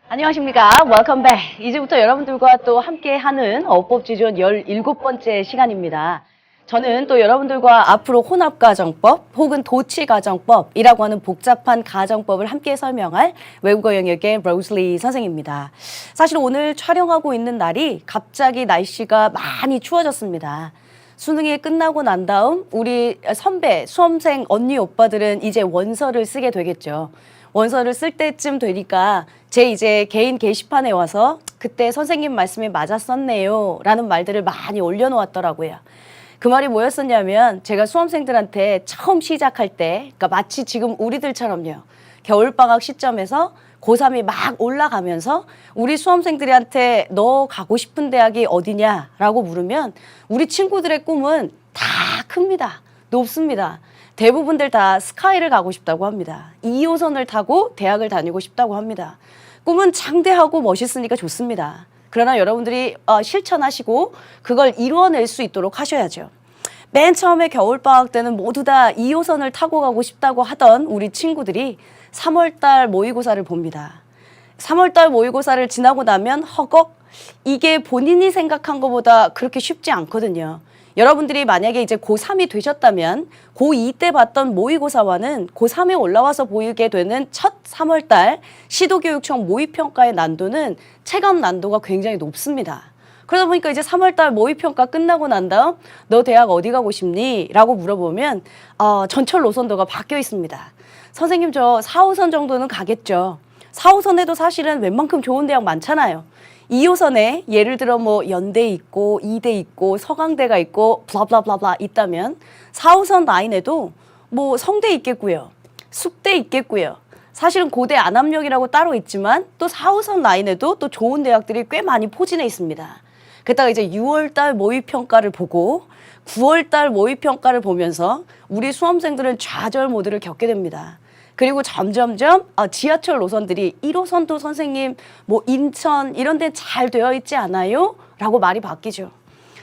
안녕하십니까. Welcome back. 이제부터 여러분들과 또 함께하는 어법지존 17번째 시간입니다. 저는 또 여러분들과 앞으로 혼합가정법 혹은 도치가정법이라고 하는 복잡한 가정법을 함께 설명할 외국어 영역의 로즐리 선생입니다. 사실 오늘 촬영하고 있는 날이 갑자기 날씨가 많이 추워졌습니다. 수능이 끝나고 난 다음 우리 선배, 수험생 언니 오빠들은 이제 원서를 쓰게 되겠죠. 원서를 쓸 때쯤 되니까 제 이제 개인 게시판에 와서 그때 선생님 말씀이 맞았었네요 라는 말들을 많이 올려놓았더라고요. 그 말이 뭐였었냐면 제가 수험생들한테 처음 시작할 때, 그러니까 마치 지금 우리들처럼요. 겨울방학 시점에서 고3이 막 올라가면서 우리 수험생들한테 너 가고 싶은 대학이 어디냐라고 물으면 우리 친구들의 꿈은 다 큽니다. 높습니다. 대부분들 다 스카이를 가고 싶다고 합니다. 2호선을 타고 대학을 다니고 싶다고 합니다. 꿈은 장대하고 멋있으니까 좋습니다. 그러나 여러분들이 실천하시고 그걸 이루어낼 수 있도록 하셔야죠. 맨 처음에 겨울방학 때는 모두 다 2호선을 타고 가고 싶다고 하던 우리 친구들이 3월달 모의고사를 봅니다. 3월달 모의고사를 지나고 나면 허걱 이게 본인이 생각한 것보다 그렇게 쉽지 않거든요. 여러분들이 만약에 이제 고3이 되셨다면 고2 때 봤던 모의고사와는 고3에 올라와서 보이게 되는 첫 3월달 시도교육청 모의평가의 난도는 체감 난도가 굉장히 높습니다. 그러다 보니까 이제 3월달 모의평가 끝나고 난 다음 너 대학 어디 가고 싶니? 라고 물어보면 전철 노선도가 바뀌어 있습니다. 선생님 저 4호선 정도는 가겠죠. 4호선에도 사실은 웬만큼 좋은 대학 많잖아요. 2호선에 예를 들어 뭐 연대 있고 이대 있고 서강대가 있고 블라블라블라 있다면 4호선 라인에도 뭐 성대 있겠고요. 숙대 있겠고요. 사실은 고대 안암역이라고 따로 있지만 또 4호선 라인에도 또 좋은 대학들이 꽤 많이 포진해 있습니다. 게다가 이제 6월달 모의평가를 보고 9월달 모의평가를 보면서 우리 수험생들은 좌절 모드를 겪게 됩니다. 그리고 점점점 지하철 노선들이 1호선도 선생님 뭐 인천 이런 데 잘 되어 있지 않아요? 라고 말이 바뀌죠.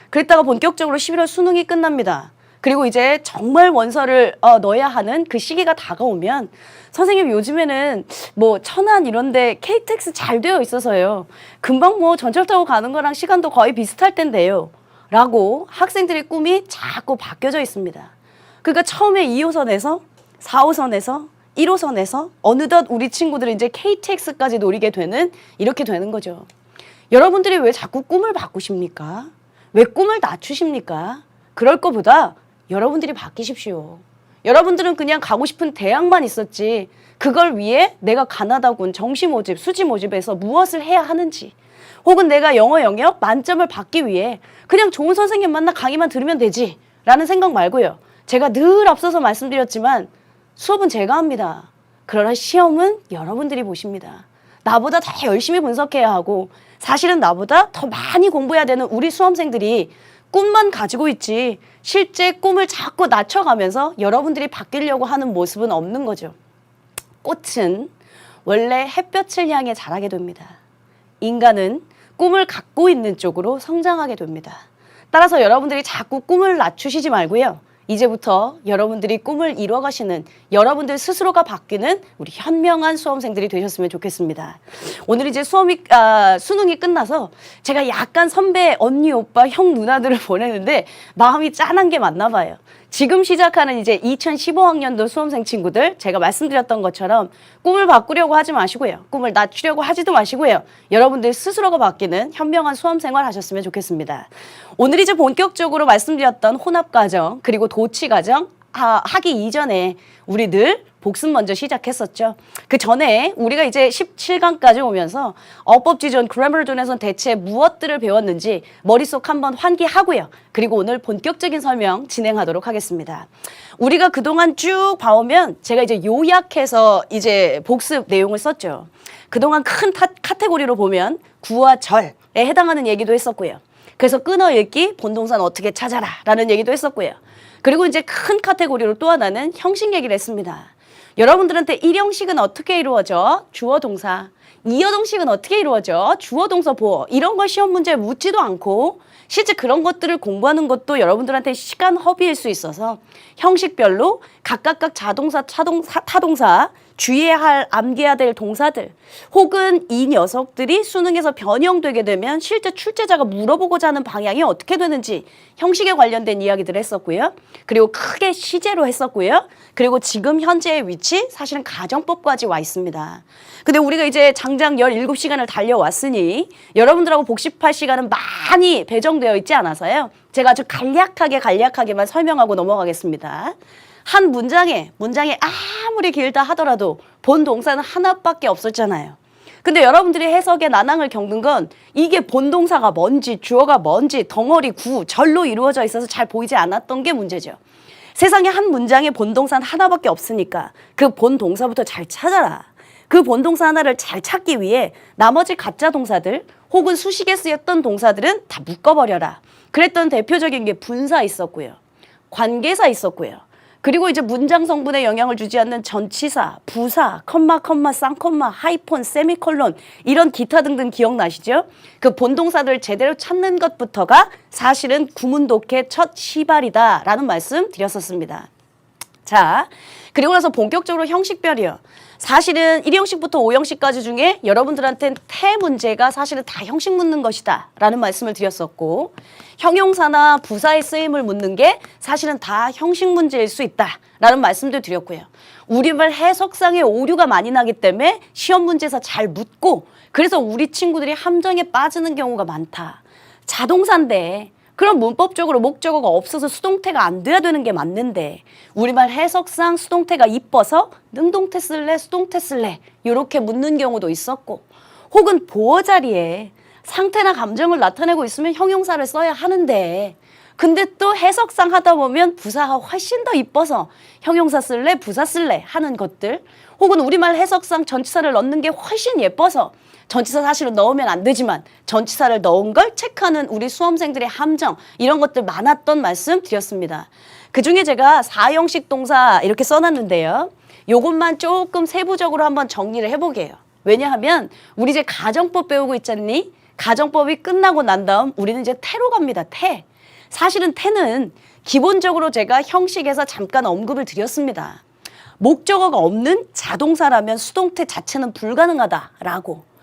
그랬다가 본격적으로 11월 수능이 끝납니다. 그리고 이제 정말 원서를 넣어야 하는 그 시기가 다가오면 선생님 요즘에는 뭐 천안 이런 데 KTX 잘 되어 있어서요. 금방 뭐 전철 타고 가는 거랑 시간도 거의 비슷할 텐데요. 라고 학생들의 꿈이 자꾸 바뀌어져 있습니다. 그러니까 처음에 2호선에서 4호선에서 1호선에서 어느덧 우리 친구들은 이제 KTX까지 노리게 되는 이렇게 되는 거죠. 여러분들이 왜 자꾸 꿈을 바꾸십니까? 왜 꿈을 낮추십니까? 그럴 거보다 여러분들이 바뀌십시오. 여러분들은 그냥 가고 싶은 대학만 있었지 그걸 위해 내가 가나다군 정시 모집, 수지 모집에서 무엇을 해야 하는지 혹은 내가 영어 영역 만점을 받기 위해 그냥 좋은 선생님 만나 강의만 들으면 되지 라는 생각 말고요. 제가 늘 앞서서 말씀드렸지만 수업은 제가 합니다. 그러나 시험은 여러분들이 보십니다. 나보다 더 열심히 분석해야 하고 사실은 나보다 더 많이 공부해야 되는 우리 수험생들이 꿈만 가지고 있지 실제 꿈을 자꾸 낮춰가면서 여러분들이 바뀌려고 하는 모습은 없는 거죠. 꽃은 원래 햇볕을 향해 자라게 됩니다. 인간은 꿈을 갖고 있는 쪽으로 성장하게 됩니다. 따라서 여러분들이 자꾸 꿈을 낮추시지 말고요. 이제부터 여러분들이 꿈을 이뤄가시는 여러분들 스스로가 바뀌는 우리 현명한 수험생들이 되셨으면 좋겠습니다. 오늘 이제 수능이 끝나서 제가 약간 선배, 언니, 오빠, 형, 누나들을 보내는데 마음이 짠한 게 맞나 봐요. 지금 시작하는 이제 2015학년도 수험생 친구들 제가 말씀드렸던 것처럼 꿈을 바꾸려고 하지 마시고요. 꿈을 낮추려고 하지도 마시고요. 여러분들 스스로가 바뀌는 현명한 수험생활 하셨으면 좋겠습니다. 오늘 이제 본격적으로 말씀드렸던 혼합가정 그리고 도치가정 하기 이전에 우리 늘 복습 먼저 시작했었죠. 그 전에 우리가 이제 17강까지 오면서 어법지존 그래머존에선 대체 무엇들을 배웠는지 머릿속 한번 환기하고요. 그리고 오늘 본격적인 설명 진행하도록 하겠습니다. 우리가 그동안 쭉 봐오면 제가 이제 요약해서 이제 복습 내용을 썼죠. 그동안 큰 카테고리로 보면 구와 절에 해당하는 얘기도 했었고요. 그래서 끊어 읽기, 본동사는 어떻게 찾아라 라는 얘기도 했었고요. 그리고 이제 큰 카테고리로 또 하나는 형식 얘기를 했습니다. 여러분들한테 1형식은 어떻게 이루어져? 주어 동사. 2어동식은 어떻게 이루어져? 주어 동사 보어. 이런 걸 시험 문제에 묻지도 않고 실제 그런 것들을 공부하는 것도 여러분들한테 시간 허비일 수 있어서 형식별로 각각 자동사, 차동사, 타동사, 주의해야 할, 암기해야 될 동사들, 혹은 이 녀석들이 수능에서 변형되게 되면 실제 출제자가 물어보고자 하는 방향이 어떻게 되는지 형식에 관련된 이야기들을 했었고요. 그리고 크게 시제로 했었고요. 그리고 지금 현재의 위치, 사실은 가정법까지 와 있습니다. 근데 우리가 이제 장장 17시간을 달려왔으니 여러분들하고 복습할 시간은 많이 배정되어 있지 않아서요. 제가 아주 간략하게만 설명하고 넘어가겠습니다. 한 문장에 아무리 길다 하더라도 본 동사는 하나밖에 없었잖아요. 근데 여러분들이 해석에 난항을 겪는 건 이게 본 동사가 뭔지, 주어가 뭔지, 덩어리, 구, 절로 이루어져 있어서 잘 보이지 않았던 게 문제죠. 세상에 한 문장에 본 동사는 하나밖에 없으니까 그 본 동사부터 잘 찾아라. 그 본 동사 하나를 잘 찾기 위해 나머지 가짜 동사들 혹은 수식에 쓰였던 동사들은 다 묶어버려라. 그랬던 대표적인 게 분사 있었고요. 관계사 있었고요. 그리고 이제 문장 성분에 영향을 주지 않는 전치사, 부사, 컴마, 쌍콤마, 하이폰, 세미콜론 이런 기타 등등 기억나시죠? 그 본동사들 제대로 찾는 것부터가 사실은 구문독해 첫 시발이다라는 말씀 드렸었습니다. 자, 그리고 나서 본격적으로 형식별이요. 사실은 1형식부터 5형식까지 중에 여러분들한테는 태 문제가 사실은 다 형식 묻는 것이다 라는 말씀을 드렸었고, 형용사나 부사의 쓰임을 묻는 게 사실은 다 형식 문제일 수 있다 라는 말씀도 드렸고요. 우리말 해석상의 오류가 많이 나기 때문에 시험 문제에서 잘 묻고, 그래서 우리 친구들이 함정에 빠지는 경우가 많다. 자동사인데 그럼 문법적으로 목적어가 없어서 수동태가 안 돼야 되는 게 맞는데 우리말 해석상 수동태가 이뻐서 능동태 쓸래 수동태 쓸래 이렇게 묻는 경우도 있었고, 혹은 보어 자리에 상태나 감정을 나타내고 있으면 형용사를 써야 하는데 근데 또 해석상 하다 보면 부사가 훨씬 더 이뻐서 형용사 쓸래 부사 쓸래 하는 것들, 혹은 우리말 해석상 전치사를 넣는 게 훨씬 예뻐서 전치사 사실은 넣으면 안 되지만 전치사를 넣은 걸 체크하는 우리 수험생들의 함정, 이런 것들 많았던 말씀 드렸습니다. 그중에 제가 4형식 동사 이렇게 써놨는데요. 요것만 조금 세부적으로 한번 정리를 해보게요. 왜냐하면 우리 이제 가정법 배우고 있잖니? 가정법이 끝나고 난 다음 우리는 이제 태로 갑니다. 태. 사실은 태는 기본적으로 제가 형식에서 잠깐 언급을 드렸습니다. 목적어가 없는 자동사라면 수동태 자체는 불가능하다라고.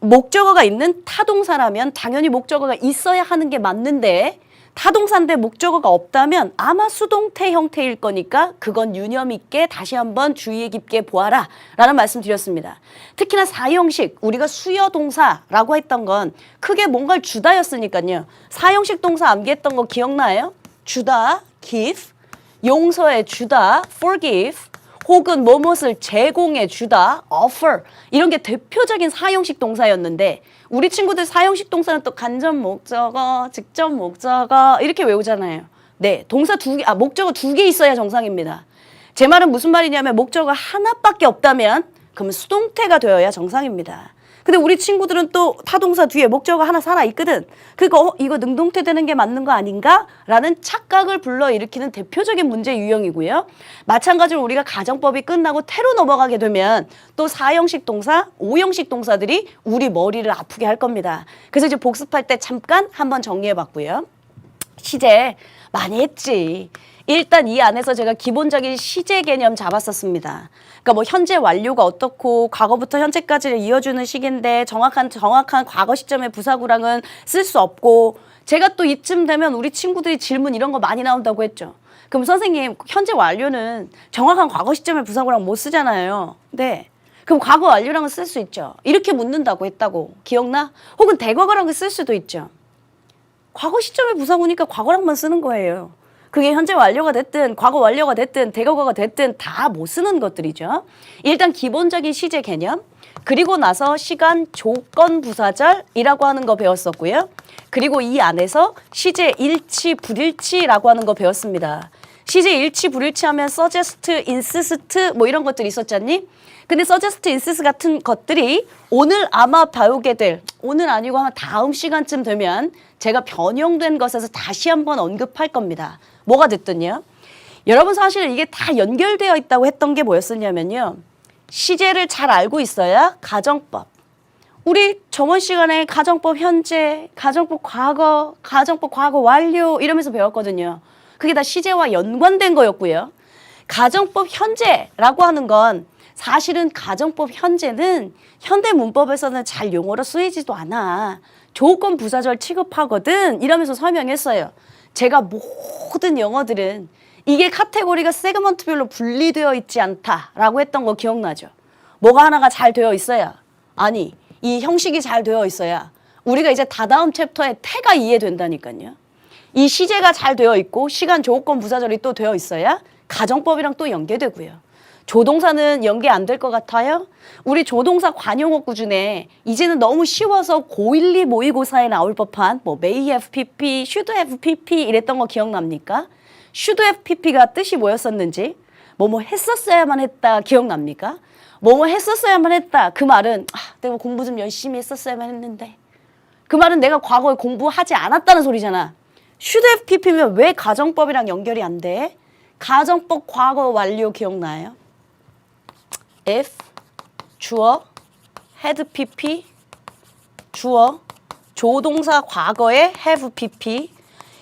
목적어가 있는 타동사라면 당연히 목적어가 있어야 하는 게 맞는데 타동사인데 목적어가 없다면 아마 수동태 형태일 거니까 그건 유념 있게 다시 한번 주의 깊게 보아라 라는 말씀 드렸습니다. 특히나 4형식 우리가 수여동사라고 했던 건 크게 뭔가를 주다였으니까요. 4형식 동사 암기했던 거 기억나요? 주다, give, 용서해 주다, forgive, 혹은 무엇을 제공해 주다, offer, 이런 게 대표적인 4형식 동사였는데 우리 친구들 4형식 동사는 또 간접 목적어, 직접 목적어 이렇게 외우잖아요. 네, 동사 목적어 2개 있어야 정상입니다. 제 말은 무슨 말이냐면 목적어 하나밖에 없다면 그러면 수동태가 되어야 정상입니다. 근데 우리 친구들은 또 타동사 뒤에 목적어 하나 살아있거든. 그러니까 이거 능동태 되는 게 맞는 거 아닌가? 라는 착각을 불러일으키는 대표적인 문제 유형이고요. 마찬가지로 우리가 가정법이 끝나고 태로 넘어가게 되면 또 4형식 동사, 5형식 동사들이 우리 머리를 아프게 할 겁니다. 그래서 이제 복습할 때 잠깐 한번 정리해봤고요. 시제 많이 했지. 일단 이 안에서 제가 기본적인 시제 개념 잡았었습니다. 그러니까 뭐 현재 완료가 어떻고 과거부터 현재까지를 이어주는 시기인데 정확한 과거 시점의 부사구랑은 쓸 수 없고, 제가 또 이쯤 되면 우리 친구들이 질문 이런 거 많이 나온다고 했죠. 그럼 선생님 현재 완료는 정확한 과거 시점의 부사구랑 못 쓰잖아요. 네. 그럼 과거 완료랑은 쓸 수 있죠. 이렇게 묻는다고 했다고 기억나? 혹은 대과거랑은 쓸 수도 있죠. 과거 시점의 부사구니까 과거랑만 쓰는 거예요. 그게 현재 완료가 됐든 과거 완료가 됐든 대과거가 됐든 다 못 쓰는 것들이죠. 일단 기본적인 시제 개념, 그리고 나서 시간 조건 부사절이라고 하는 거 배웠었고요. 그리고 이 안에서 시제 일치 불일치라고 하는 거 배웠습니다. 시제 일치 불일치 하면 suggest, insist 뭐 이런 것들이 있었잖니? 근데 suggest, insist 같은 것들이 오늘 아마 배우게 될, 오늘 아니고 아마 다음 시간쯤 되면 제가 변형된 것에서 다시 한번 언급할 겁니다. 뭐가 됐든요. 여러분 사실 이게 다 연결되어 있다고 했던 게 뭐였었냐면요. 시제를 잘 알고 있어야 가정법. 우리 저번 시간에 가정법 현재, 가정법 과거 완료 이러면서 배웠거든요. 그게 다 시제와 연관된 거였고요. 가정법 현재라고 하는 건 사실은 가정법 현재는 현대 문법에서는 잘 용어로 쓰이지도 않아. 조건 부사절 취급하거든 이러면서 설명했어요. 제가 모든 영어들은 이게 카테고리가 세그먼트별로 분리되어 있지 않다라고 했던 거 기억나죠? 뭐가 하나가 잘 되어 있어야, 아니 이 형식이 잘 되어 있어야 우리가 이제 다다음 챕터에 태가 이해된다니까요. 이 시제가 잘 되어 있고 시간 조건 부사절이 또 되어 있어야 가정법이랑 또 연계되고요. 조동사는 연계 안 될 것 같아요? 우리 조동사 관용어구 중에 이제는 너무 쉬워서 고1, 2 모의고사에 나올 법한 뭐 may have pp, should have pp 이랬던 거 기억납니까? should have pp가 뜻이 뭐였었는지, 뭐뭐 했었어야만 했다 기억납니까? 뭐뭐 했었어야만 했다. 그 말은 내가 공부 좀 열심히 했었어야만 했는데, 그 말은 내가 과거에 공부하지 않았다는 소리잖아. should have pp면 왜 가정법이랑 연결이 안 돼? 가정법 과거 완료 기억나요? if 주어 had pp 주어 조동사 과거에 have pp.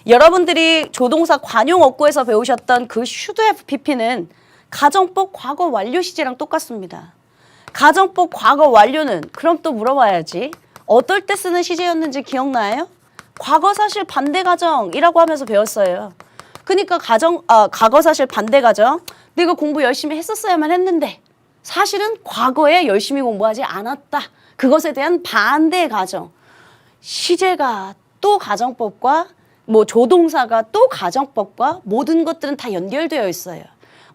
여러분들이 조동사 관용어구에서 배우셨던 그 should have pp는 가정법 과거 완료 시제랑 똑같습니다. 가정법 과거 완료는 그럼 또 물어봐야지. 어떨 때 쓰는 시제였는지 기억나요? 과거사실 반대가정이라고 하면서 배웠어요. 그러니까 과거사실 반대가정. 내가 공부 열심히 했었어야만 했는데 사실은 과거에 열심히 공부하지 않았다. 그것에 대한 반대 가정. 시제가 또 가정법과 뭐 조동사가 또 가정법과 모든 것들은 다 연결되어 있어요.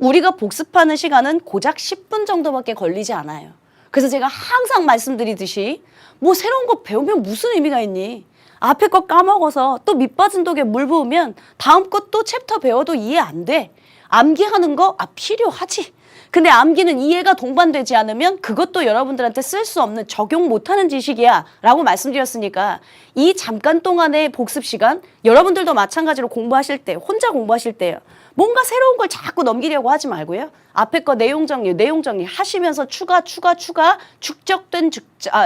우리가 복습하는 시간은 고작 10분 정도밖에 걸리지 않아요. 그래서 제가 항상 말씀드리듯이 뭐 새로운 거 배우면 무슨 의미가 있니? 앞에 거 까먹어서 또 밑빠진 독에 물 부으면 다음 거 또 챕터 배워도 이해 안 돼. 암기하는 거 필요하지. 근데 암기는 이해가 동반되지 않으면 그것도 여러분들한테 쓸 수 없는, 적용 못하는 지식이야 라고 말씀드렸으니까 이 잠깐 동안의 복습 시간, 여러분들도 마찬가지로 공부하실 때, 혼자 공부하실 때요, 뭔가 새로운 걸 자꾸 넘기려고 하지 말고요, 앞에 거 내용 정리 하시면서 추가 축적된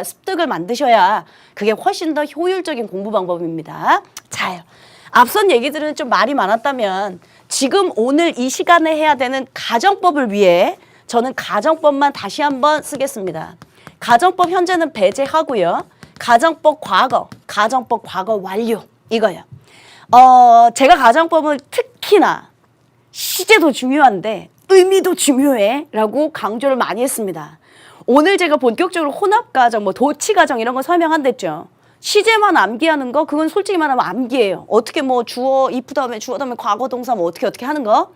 습득을 만드셔야 그게 훨씬 더 효율적인 공부 방법입니다. 자요, 앞선 얘기들은 좀 말이 많았다면 지금 오늘 이 시간에 해야 되는 가정법을 위해 저는 가정법만 다시 한번 쓰겠습니다. 가정법 현재는 배제하고요. 가정법 과거 완료 이거요. 제가 가정법을 특히나 시제도 중요한데 의미도 중요해 라고 강조를 많이 했습니다. 오늘 제가 본격적으로 혼합가정, 뭐 도치가정 이런 거 설명한댔죠. 시제만 암기하는 거, 그건 솔직히 말하면 암기예요. 어떻게 뭐 주어, if 다음에 주어 다음에 과거 동사 뭐 어떻게 하는 거,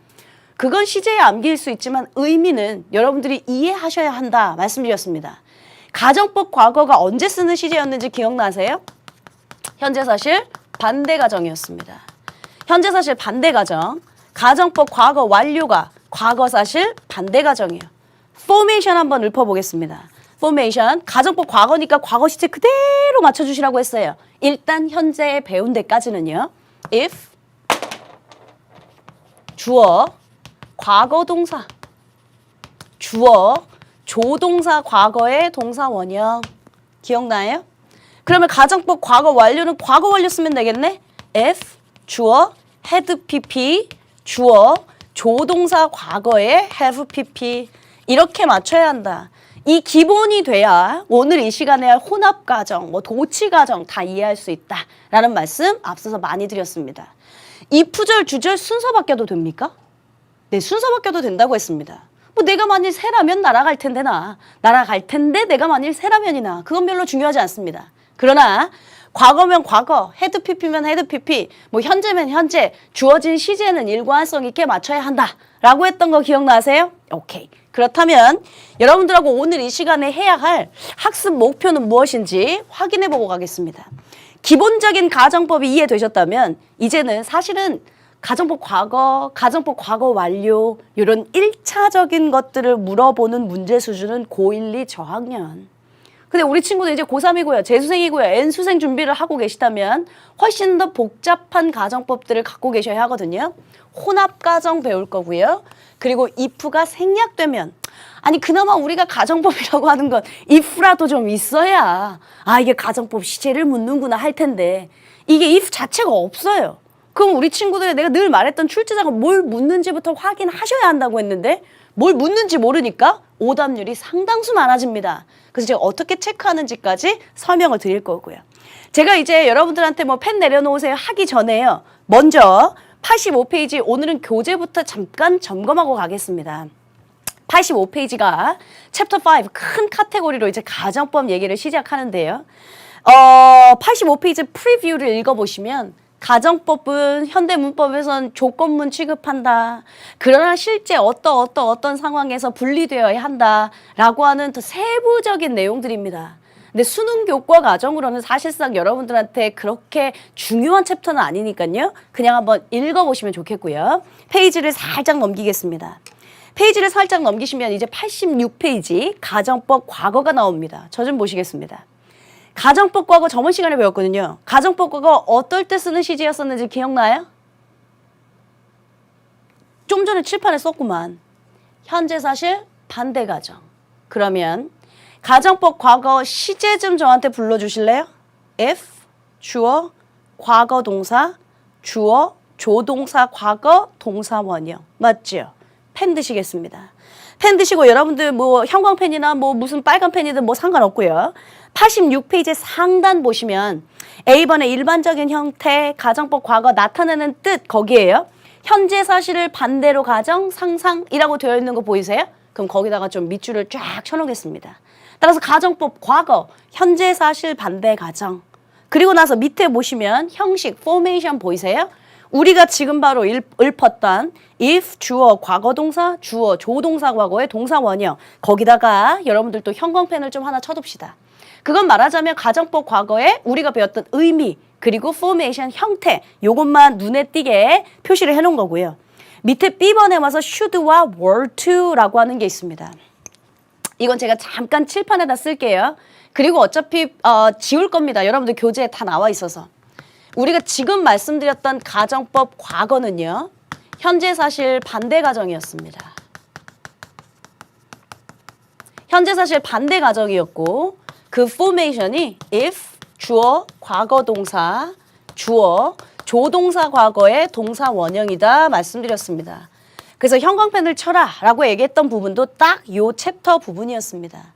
그건 시제에 암기일 수 있지만 의미는 여러분들이 이해하셔야 한다 말씀드렸습니다. 가정법 과거가 언제 쓰는 시제였는지 기억나세요? 현재사실 반대가정이었습니다. 현재사실 반대가정, 가정법 과거 완료가 과거사실 반대가정이에요. 포메이션 한번 읊어보겠습니다. 포메이션, 가정법 과거니까 과거 시제 그대로 맞춰주시라고 했어요. 일단 현재 배운 데까지는요. if 주어 과거 동사 주어 조동사 과거의 동사 원형 기억나요? 그러면 가정법 과거 완료는 과거 완료 쓰면 되겠네. if 주어 had pp 주어 조동사 과거의 have pp 이렇게 맞춰야 한다. 이 기본이 돼야 오늘 이 시간에 할 혼합가정, 뭐 도치가정 다 이해할 수 있다라는 말씀 앞서서 많이 드렸습니다. 이 푸절, 주절 순서 바뀌어도 됩니까? 네, 순서 바뀌어도 된다고 했습니다. 뭐 내가 만일 새라면 날아갈 텐데 날아갈 텐데 내가 만일 새라면이나 그건 별로 중요하지 않습니다. 그러나 과거면 과거, had pp면 had pp, 뭐 현재면 현재, 주어진 시제는 일관성 있게 맞춰야 한다라고 했던 거 기억나세요? 오케이. 그렇다면 여러분들하고 오늘 이 시간에 해야 할 학습 목표는 무엇인지 확인해 보고 가겠습니다. 기본적인 가정법이 이해되셨다면 이제는 사실은 가정법 과거 완료 이런 1차적인 것들을 물어보는 문제 수준은 고1, 2 저학년. 근데 우리 친구들 이제 고3이고요. 재수생이고요. N수생 준비를 하고 계시다면 훨씬 더 복잡한 가정법들을 갖고 계셔야 하거든요. 혼합가정 배울 거고요. 그리고 if가 생략되면, 아니 그나마 우리가 가정법이라고 하는 건 if라도 좀 있어야 이게 가정법 시제를 묻는구나 할 텐데 이게 if 자체가 없어요. 그럼 우리 친구들이 내가 늘 말했던 출제자가 뭘 묻는지부터 확인하셔야 한다고 했는데 뭘 묻는지 모르니까 오답률이 상당수 많아집니다. 그래서 제가 어떻게 체크하는지까지 설명을 드릴 거고요. 제가 이제 여러분들한테 뭐 펜 내려놓으세요 하기 전에요. 먼저 85페이지 오늘은 교재부터 잠깐 점검하고 가겠습니다. 85페이지가 챕터 5 큰 카테고리로 이제 가정법 얘기를 시작하는데요. 85페이지 프리뷰를 읽어보시면 가정법은 현대문법에선 조건문 취급한다. 그러나 실제 어떤 상황에서 분리되어야 한다라고 하는 더 세부적인 내용들입니다. 근데 수능 교과 과정으로는 사실상 여러분들한테 그렇게 중요한 챕터는 아니니까요. 그냥 한번 읽어보시면 좋겠고요. 페이지를 살짝 넘기겠습니다. 페이지를 살짝 넘기시면 이제 86페이지 가정법 과거가 나옵니다. 저 좀 보시겠습니다. 가정법 과거 저번 시간에 배웠거든요. 가정법 과거 어떨 때 쓰는 시제였었는지 기억나요? 좀 전에 칠판에 썼구만. 현재 사실 반대 가정. 그러면 가정법 과거 시제 좀 저한테 불러주실래요? if, 주어, 과거 동사, 주어, 조동사 과거, 동사 원형. 맞죠? 펜 드시겠습니다. 펜 드시고 여러분들 뭐 형광펜이나 뭐 무슨 빨간 펜이든 뭐 상관없고요. 86페이지 상단 보시면 A번의 일반적인 형태, 가정법 과거 나타내는 뜻 거기에요. 현재 사실을 반대로 가정, 상상이라고 되어 있는 거 보이세요? 그럼 거기다가 좀 밑줄을 쫙 쳐놓겠습니다. 따라서 가정법 과거, 현재 사실 반대 가정. 그리고 나서 밑에 보시면 형식, 포메이션 보이세요? 우리가 지금 바로 읊었던 if, 주어, 과거동사, 주어, 조동사 과거의 동사 원형. 거기다가 여러분들 또 형광펜을 좀 하나 쳐둡시다. 그건 말하자면 가정법 과거에 우리가 배웠던 의미 그리고 포메이션 형태 요것만 눈에 띄게 표시를 해놓은 거고요. 밑에 B번에 와서 should와 were to라고 하는 게 있습니다. 이건 제가 잠깐 칠판에다 쓸게요. 그리고 어차피 지울 겁니다. 여러분들 교재에 다 나와 있어서. 우리가 지금 말씀드렸던 가정법 과거는요. 현재 사실 반대 가정이었습니다. 현재 사실 반대 가정이었고 그 포메이션이 if, 주어, 과거 동사, 주어, 조동사 과거의 동사 원형이다 말씀드렸습니다. 그래서 형광펜을 쳐라 라고 얘기했던 부분도 딱 요 챕터 부분이었습니다.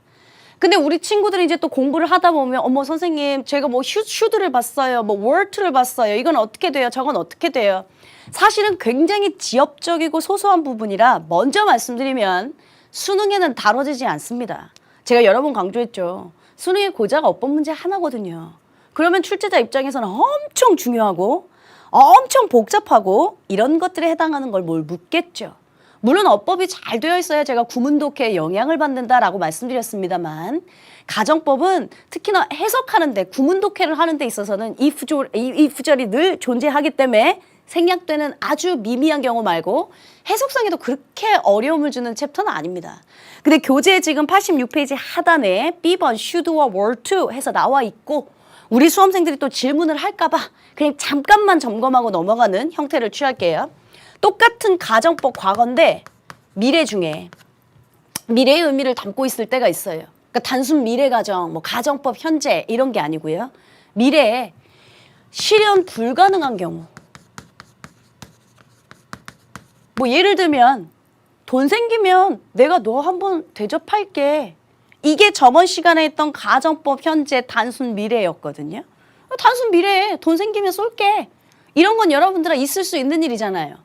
근데 우리 친구들이 이제 또 공부를 하다 보면 어머 선생님 제가 뭐 should를 봤어요. 뭐 were to를 봤어요. 이건 어떻게 돼요? 저건 어떻게 돼요? 사실은 굉장히 지엽적이고 소소한 부분이라 먼저 말씀드리면 수능에는 다뤄지지 않습니다. 제가 여러 번 강조했죠. 수능의 고자가 어법 문제 하나거든요. 그러면 출제자 입장에서는 엄청 중요하고 엄청 복잡하고 이런 것들에 해당하는 걸 뭘 묻겠죠. 물론 어법이 잘 되어 있어야 제가 구문독해에 영향을 받는다라고 말씀드렸습니다만 가정법은 특히나 해석하는데 구문독해를 하는 데 있어서는 이 구절이 늘 존재하기 때문에 생략되는 아주 미미한 경우 말고 해석상에도 그렇게 어려움을 주는 챕터는 아닙니다. 근데 교재에 지금 86페이지 하단에 B번 should와 were to 해서 나와 있고 우리 수험생들이 또 질문을 할까 봐 그냥 잠깐만 점검하고 넘어가는 형태를 취할게요. 똑같은 가정법 과거인데 미래 중에 미래의 의미를 담고 있을 때가 있어요. 그러니까 단순 미래 가정, 뭐 가정법 현재 이런 게 아니고요. 미래에 실현 불가능한 경우. 뭐 예를 들면 돈 생기면 내가 너 한번 대접할게. 이게 저번 시간에 했던 가정법 현재 단순 미래였거든요. 단순 미래에 돈 생기면 쏠게. 이런 건 여러분들은 있을 수 있는 일이잖아요.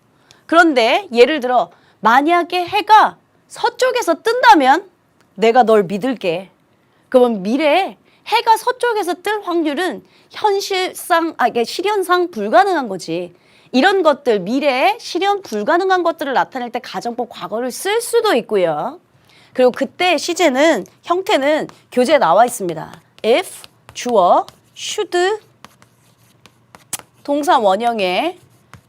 그런데 예를 들어 만약에 해가 서쪽에서 뜬다면 내가 널 믿을게. 그러면 미래에 해가 서쪽에서 뜰 확률은 실현상 불가능한 거지. 이런 것들 미래에 실현 불가능한 것들을 나타낼 때 가정법 과거를 쓸 수도 있고요. 그리고 그때 시제는 형태는 교재에 나와 있습니다. if, 주어, should, 동사 원형에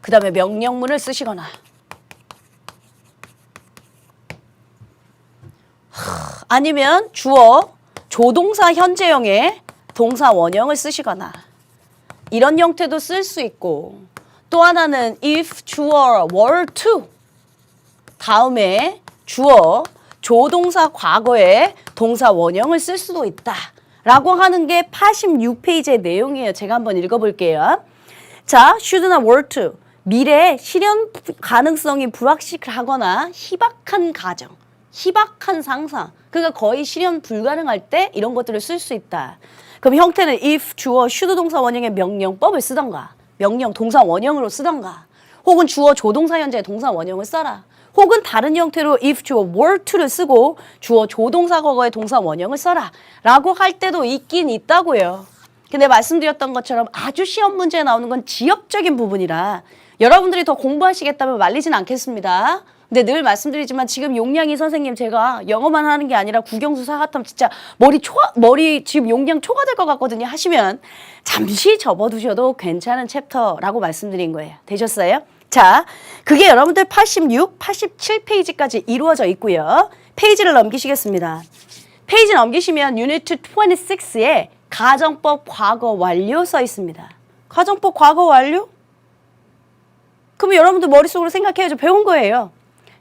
그 다음에 명령문을 쓰시거나 아니면 주어, 조동사 현재형에 동사 원형을 쓰시거나 이런 형태도 쓸 수 있고 또 하나는 if, 주어, were to 다음에 주어, 조동사 과거에 동사 원형을 쓸 수도 있다 라고 하는 게 86페이지의 내용이에요. 제가 한번 읽어볼게요. 자, should나 were to 미래에 실현 가능성이 불확실하거나 희박한 가정 희박한 상상. 그러니까 거의 실현 불가능할 때 이런 것들을 쓸 수 있다. 그럼 형태는 if 주어 should 동사 원형의 명령법을 쓰던가, 명령 동사 원형으로 쓰던가, 혹은 주어 조동사 현재의 동사 원형을 써라. 혹은 다른 형태로 if 주어 were to를 쓰고 주어 조동사 과거의 동사 원형을 써라 라고 할 때도 있긴 있다고요. 근데 말씀드렸던 것처럼 아주 시험 문제에 나오는 건 지역적인 부분이라 여러분들이 더 공부하시겠다면 말리진 않겠습니다. 근데 늘 말씀드리지만 지금 용량이 선생님 제가 영어만 하는 게 아니라 국영수 사과탐 진짜 머리 지금 용량 초과될 것 같거든요 하시면 잠시 접어두셔도 괜찮은 챕터라고 말씀드린 거예요. 되셨어요? 자, 그게 여러분들 86, 87페이지까지 이루어져 있고요. 페이지를 넘기시겠습니다. 페이지 넘기시면 유니트 26에 가정법 과거 완료 써 있습니다. 가정법 과거 완료? 그러면 여러분들 머릿속으로 생각해야죠. 배운 거예요.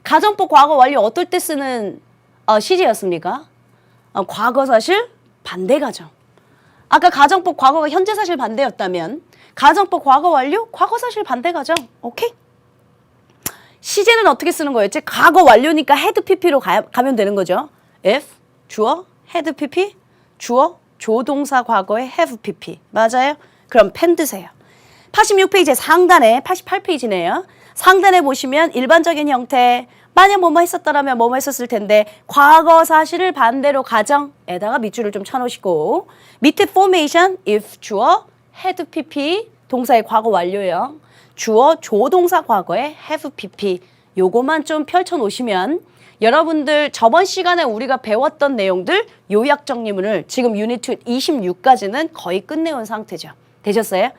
가정법 과거 완료 어떨 때 쓰는 시제였습니까? 과거사실 반대가정. 아까 가정법 과거가 현재사실 반대였다면 가정법 과거 완료 과거사실 반대가정. 오케이? 시제는 어떻게 쓰는 거였지? 과거 완료니까 had pp로 가면 되는 거죠. if 주어 had pp 주어 조동사 과거의 have pp. 맞아요? 그럼 펜 드세요. 86페이지 상단에 88페이지네요. 상단에 보시면 일반적인 형태 만약 뭐뭐 했었더라면 뭐뭐 했었을 텐데 과거 사실을 반대로 가정에다가 밑줄을 좀 쳐놓으시고 밑에 formation if 주어 had pp 동사의 과거 완료형 주어 조동사 과거의 have pp 요거만 좀 펼쳐놓으시면 여러분들 저번 시간에 우리가 배웠던 내용들 요약 정리문을 지금 유니트 26까지는 거의 끝내온 상태죠. 되셨어요?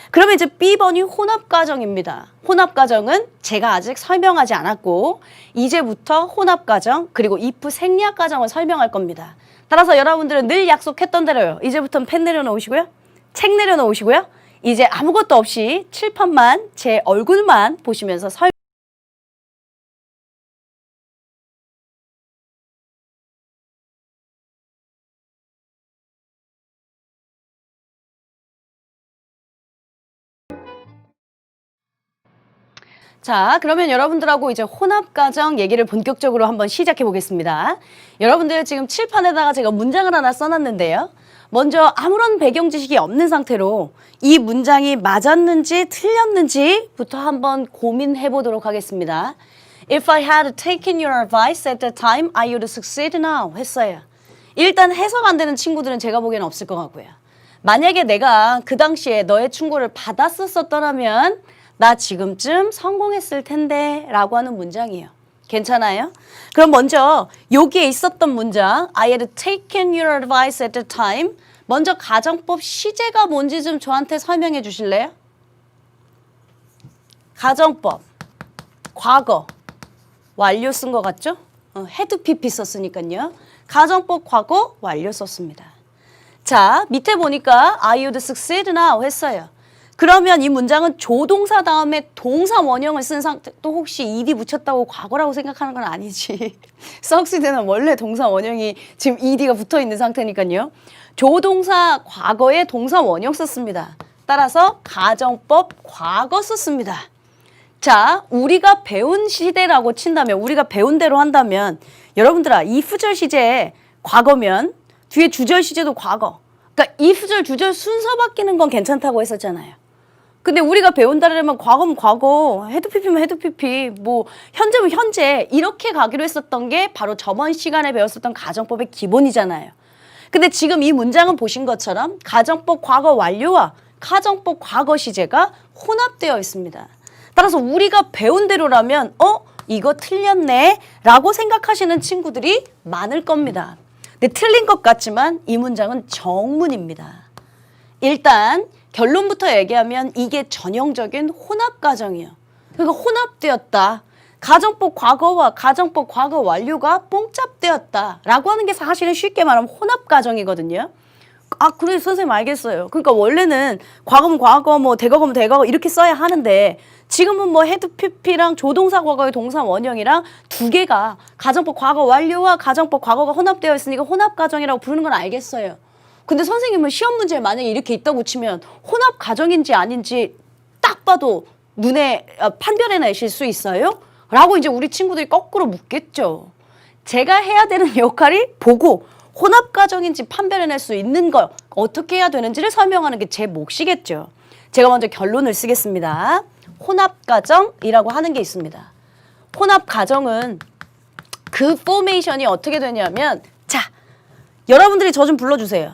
그러면 이제 B번이 혼합과정입니다. 혼합과정은 제가 아직 설명하지 않았고 이제부터 혼합과정 그리고 if 생략과정을 설명할 겁니다. 따라서 여러분들은 늘 약속했던 대로요. 이제부터는 펜 내려놓으시고요. 책 내려놓으시고요. 이제 아무것도 없이 칠판만 제 얼굴만 보시면서 자, 그러면 여러분들하고 이제 혼합과정 얘기를 본격적으로 한번 시작해 보겠습니다. 여러분들 지금 칠판에다가 제가 문장을 하나 써놨는데요. 먼저 아무런 배경 지식이 없는 상태로 이 문장이 맞았는지 틀렸는지부터 한번 고민해 보도록 하겠습니다. If I had taken your advice at the time, I would succeed now 했어요. 일단 해석 안 되는 친구들은 제가 보기에는 없을 것 같고요. 만약에 내가 그 당시에 너의 충고를 받았었더라면 나 지금쯤 성공했을 텐데 라고 하는 문장이에요. 괜찮아요? 그럼 먼저 여기에 있었던 문장 I had taken your advice at the time 먼저 가정법 시제가 뭔지 좀 저한테 설명해 주실래요? 가정법 과거 완료 쓴 것 같죠? had pp 썼으니까요. 가정법 과거 완료 썼습니다. 자, 밑에 보니까 I would succeed now 했어요. 그러면 이 문장은 조동사 다음에 동사 원형을 쓴 상태, 또 혹시 ed 붙였다고 과거라고 생각하는 건 아니지. succeed는 원래 동사 원형이 지금 ed가 붙어 있는 상태니까요. 조동사 과거에 동사 원형 썼습니다. 따라서 가정법 과거 썼습니다. 자, 우리가 배운 시대라고 친다면, 우리가 배운 대로 한다면 여러분들아, if절 시제에 과거면 뒤에 주절 시제도 과거. 그러니까 if절, 주절 순서 바뀌는 건 괜찮다고 했었잖아요. 근데 우리가 배운다면 과거면 과거, had pp면 had pp, 뭐 현재면 현재 이렇게 가기로 했었던 게 바로 저번 시간에 배웠었던 가정법의 기본이잖아요. 근데 지금 이 문장은 보신 것처럼 가정법 과거 완료와 가정법 과거 시제가 혼합되어 있습니다. 따라서 우리가 배운 대로라면 이거 틀렸네 라고 생각하시는 친구들이 많을 겁니다. 근데 틀린 것 같지만 이 문장은 정문입니다. 일단 결론부터 얘기하면 이게 전형적인 혼합과정이에요. 그러니까 혼합되었다. 가정법 과거와 가정법 과거 완료가 뽕짭되었다 라고 하는 게 사실은 쉽게 말하면 혼합과정이거든요. 아, 그래 선생님 알겠어요. 그러니까 원래는 과거면 과거, 뭐 대거면 대거 이렇게 써야 하는데 지금은 뭐 had pp랑 조동사 과거의 동사 원형이랑 두 개가 가정법 과거 완료와 가정법 과거가 혼합되어 있으니까 혼합과정이라고 부르는 건 알겠어요. 근데 선생님은 시험 문제에 만약에 이렇게 있다고 치면 혼합 과정인지 아닌지 딱 봐도 눈에 판별해내실 수 있어요? 라고 이제 우리 친구들이 거꾸로 묻겠죠. 제가 해야 되는 역할이 보고 혼합가정인지 판별해낼 수 있는 걸 어떻게 해야 되는지를 설명하는 게 제 몫이겠죠. 제가 먼저 결론을 쓰겠습니다. 혼합가정이라고 하는 게 있습니다. 혼합가정은 그 포메이션이 어떻게 되냐면, 자, 여러분들이 저 좀 불러주세요.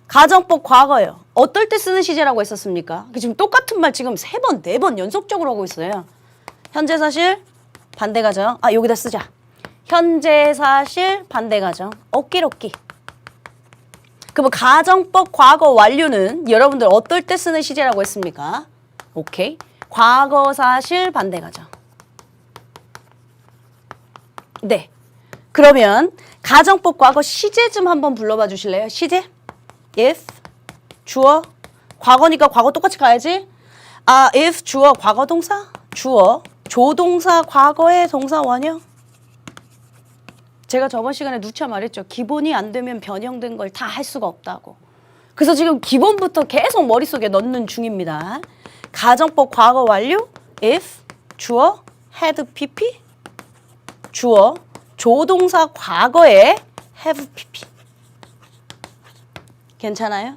가정법 과거요. 어떨 때 쓰는 시제라고 했었습니까? 지금 똑같은 말 지금 3번, 4번 연속적으로 하고 있어요. 현재 사실, 반대 가정. 아, 여기다 쓰자. 현재 사실, 반대 가정. 오끼로끼. 그럼 가정법 과거 완료는 여러분들 어떨 때 쓰는 시제라고 했습니까? 오케이. 과거 사실, 반대 가정. 네. 그러면 가정법 과거 시제 좀 한번 불러봐 주실래요? 시제? if, 주어, 과거니까 과거 똑같이 가야지. 아, if, 주어, 과거 동사, 주어, 조동사, 과거의 동사 원형. 제가 저번 시간에 누차 말했죠. 기본이 안 되면 변형된 걸 다 할 수가 없다고. 그래서 지금 기본부터 계속 머릿속에 넣는 중입니다. 가정법 과거 완료, if, 주어, had pp, 주어, 조동사 과거에 have pp. 괜찮아요?